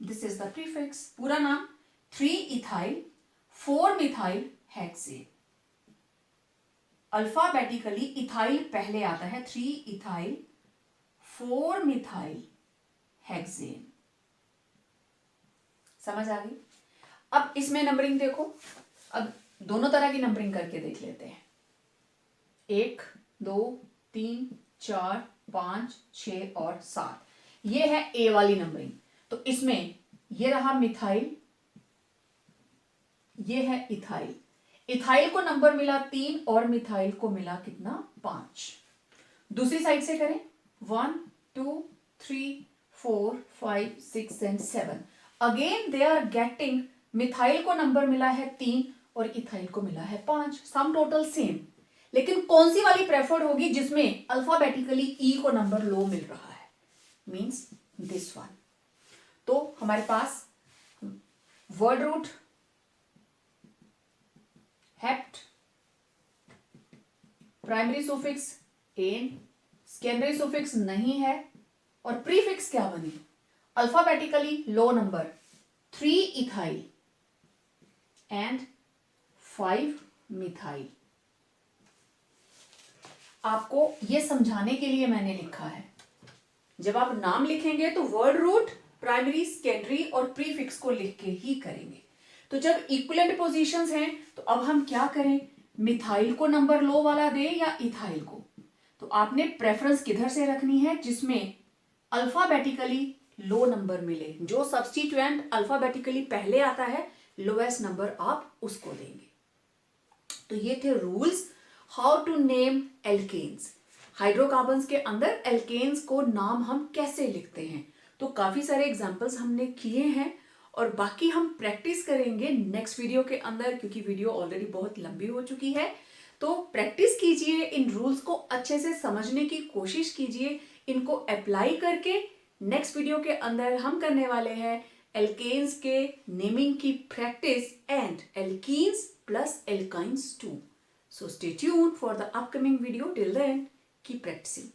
this is the prefix. पूरा नाम 3 ethyl 4 methyl hexane. Alphabetically ethyl पहले आता है, 3 इथाइल 4 मिथाइल हेक्सेन। समझ आ गई। अब इसमें नंबरिंग देखो, अब दोनों तरह की नंबरिंग करके देख लेते हैं। 1 2 3 4 5 6 और 7, ये है ए वाली नंबरिंग। तो इसमें ये रहा मिथाइल, ये है इथाइल। इथाइल को नंबर मिला 3 और मिथाइल को मिला कितना, 5। दूसरी साइड से करें 1 2 3 4 5 6 and 7, again they are getting, methyl को नंबर मिला है 3 और इथाइल को मिला है 5, सम टोटल सेम। लेकिन कौन सी वाली प्रेफर्ड होगी, जिसमें अल्फाबेटिकली ई को नंबर लो मिल रहा है, मींस दिस वन। तो हमारे पास word root, hept, primary suffix ane, secondary suffix नहीं है, और प्रीफिक्स क्या बनी, alphabetically low number 3 ethyl and 5 methyl. आपको यह समझाने के लिए मैंने लिखा है, जब आप नाम लिखेंगे तो वर्ड रूट, प्राइमरी, सेकेंडरी और प्रीफिक्स को लिख के ही करेंगे। तो जब इक्विवेलेंट पोजीशंस हैं तो अब हम क्या करें, मिथाइल को नंबर लो वाला दे या इथाइल को। तो आपने प्रेफरेंस किधर से रखनी है, जिसमें अल्फाबेटिकली लो नंबर मिले, जो सब्स्टिट्यूएंट अल्फाबेटिकली पहले आता है लोएस्ट नंबर आप उसको देंगे। तो ये थे rules how to name alkanes. Hydrocarbons के अंदर एल्केन्स को नाम हम कैसे लिखते हैं, तो काफी सारे एग्जांपल्स हमने किए हैं और बाकी हम प्रैक्टिस करेंगे नेक्स्ट वीडियो के अंदर, क्योंकि वीडियो ऑलरेडी बहुत लंबी हो चुकी है। तो प्रैक्टिस कीजिए, इन रूल्स को अच्छे से समझने की कोशिश कीजिए, इनको अप्लाई करके नेक्स्ट वीडियो के अंदर हम करने वाले हैं एल्केन्स के नेमिंग की practice and alkenes plus alkynes too. So stay tuned for the upcoming video. Till then, keep practicing.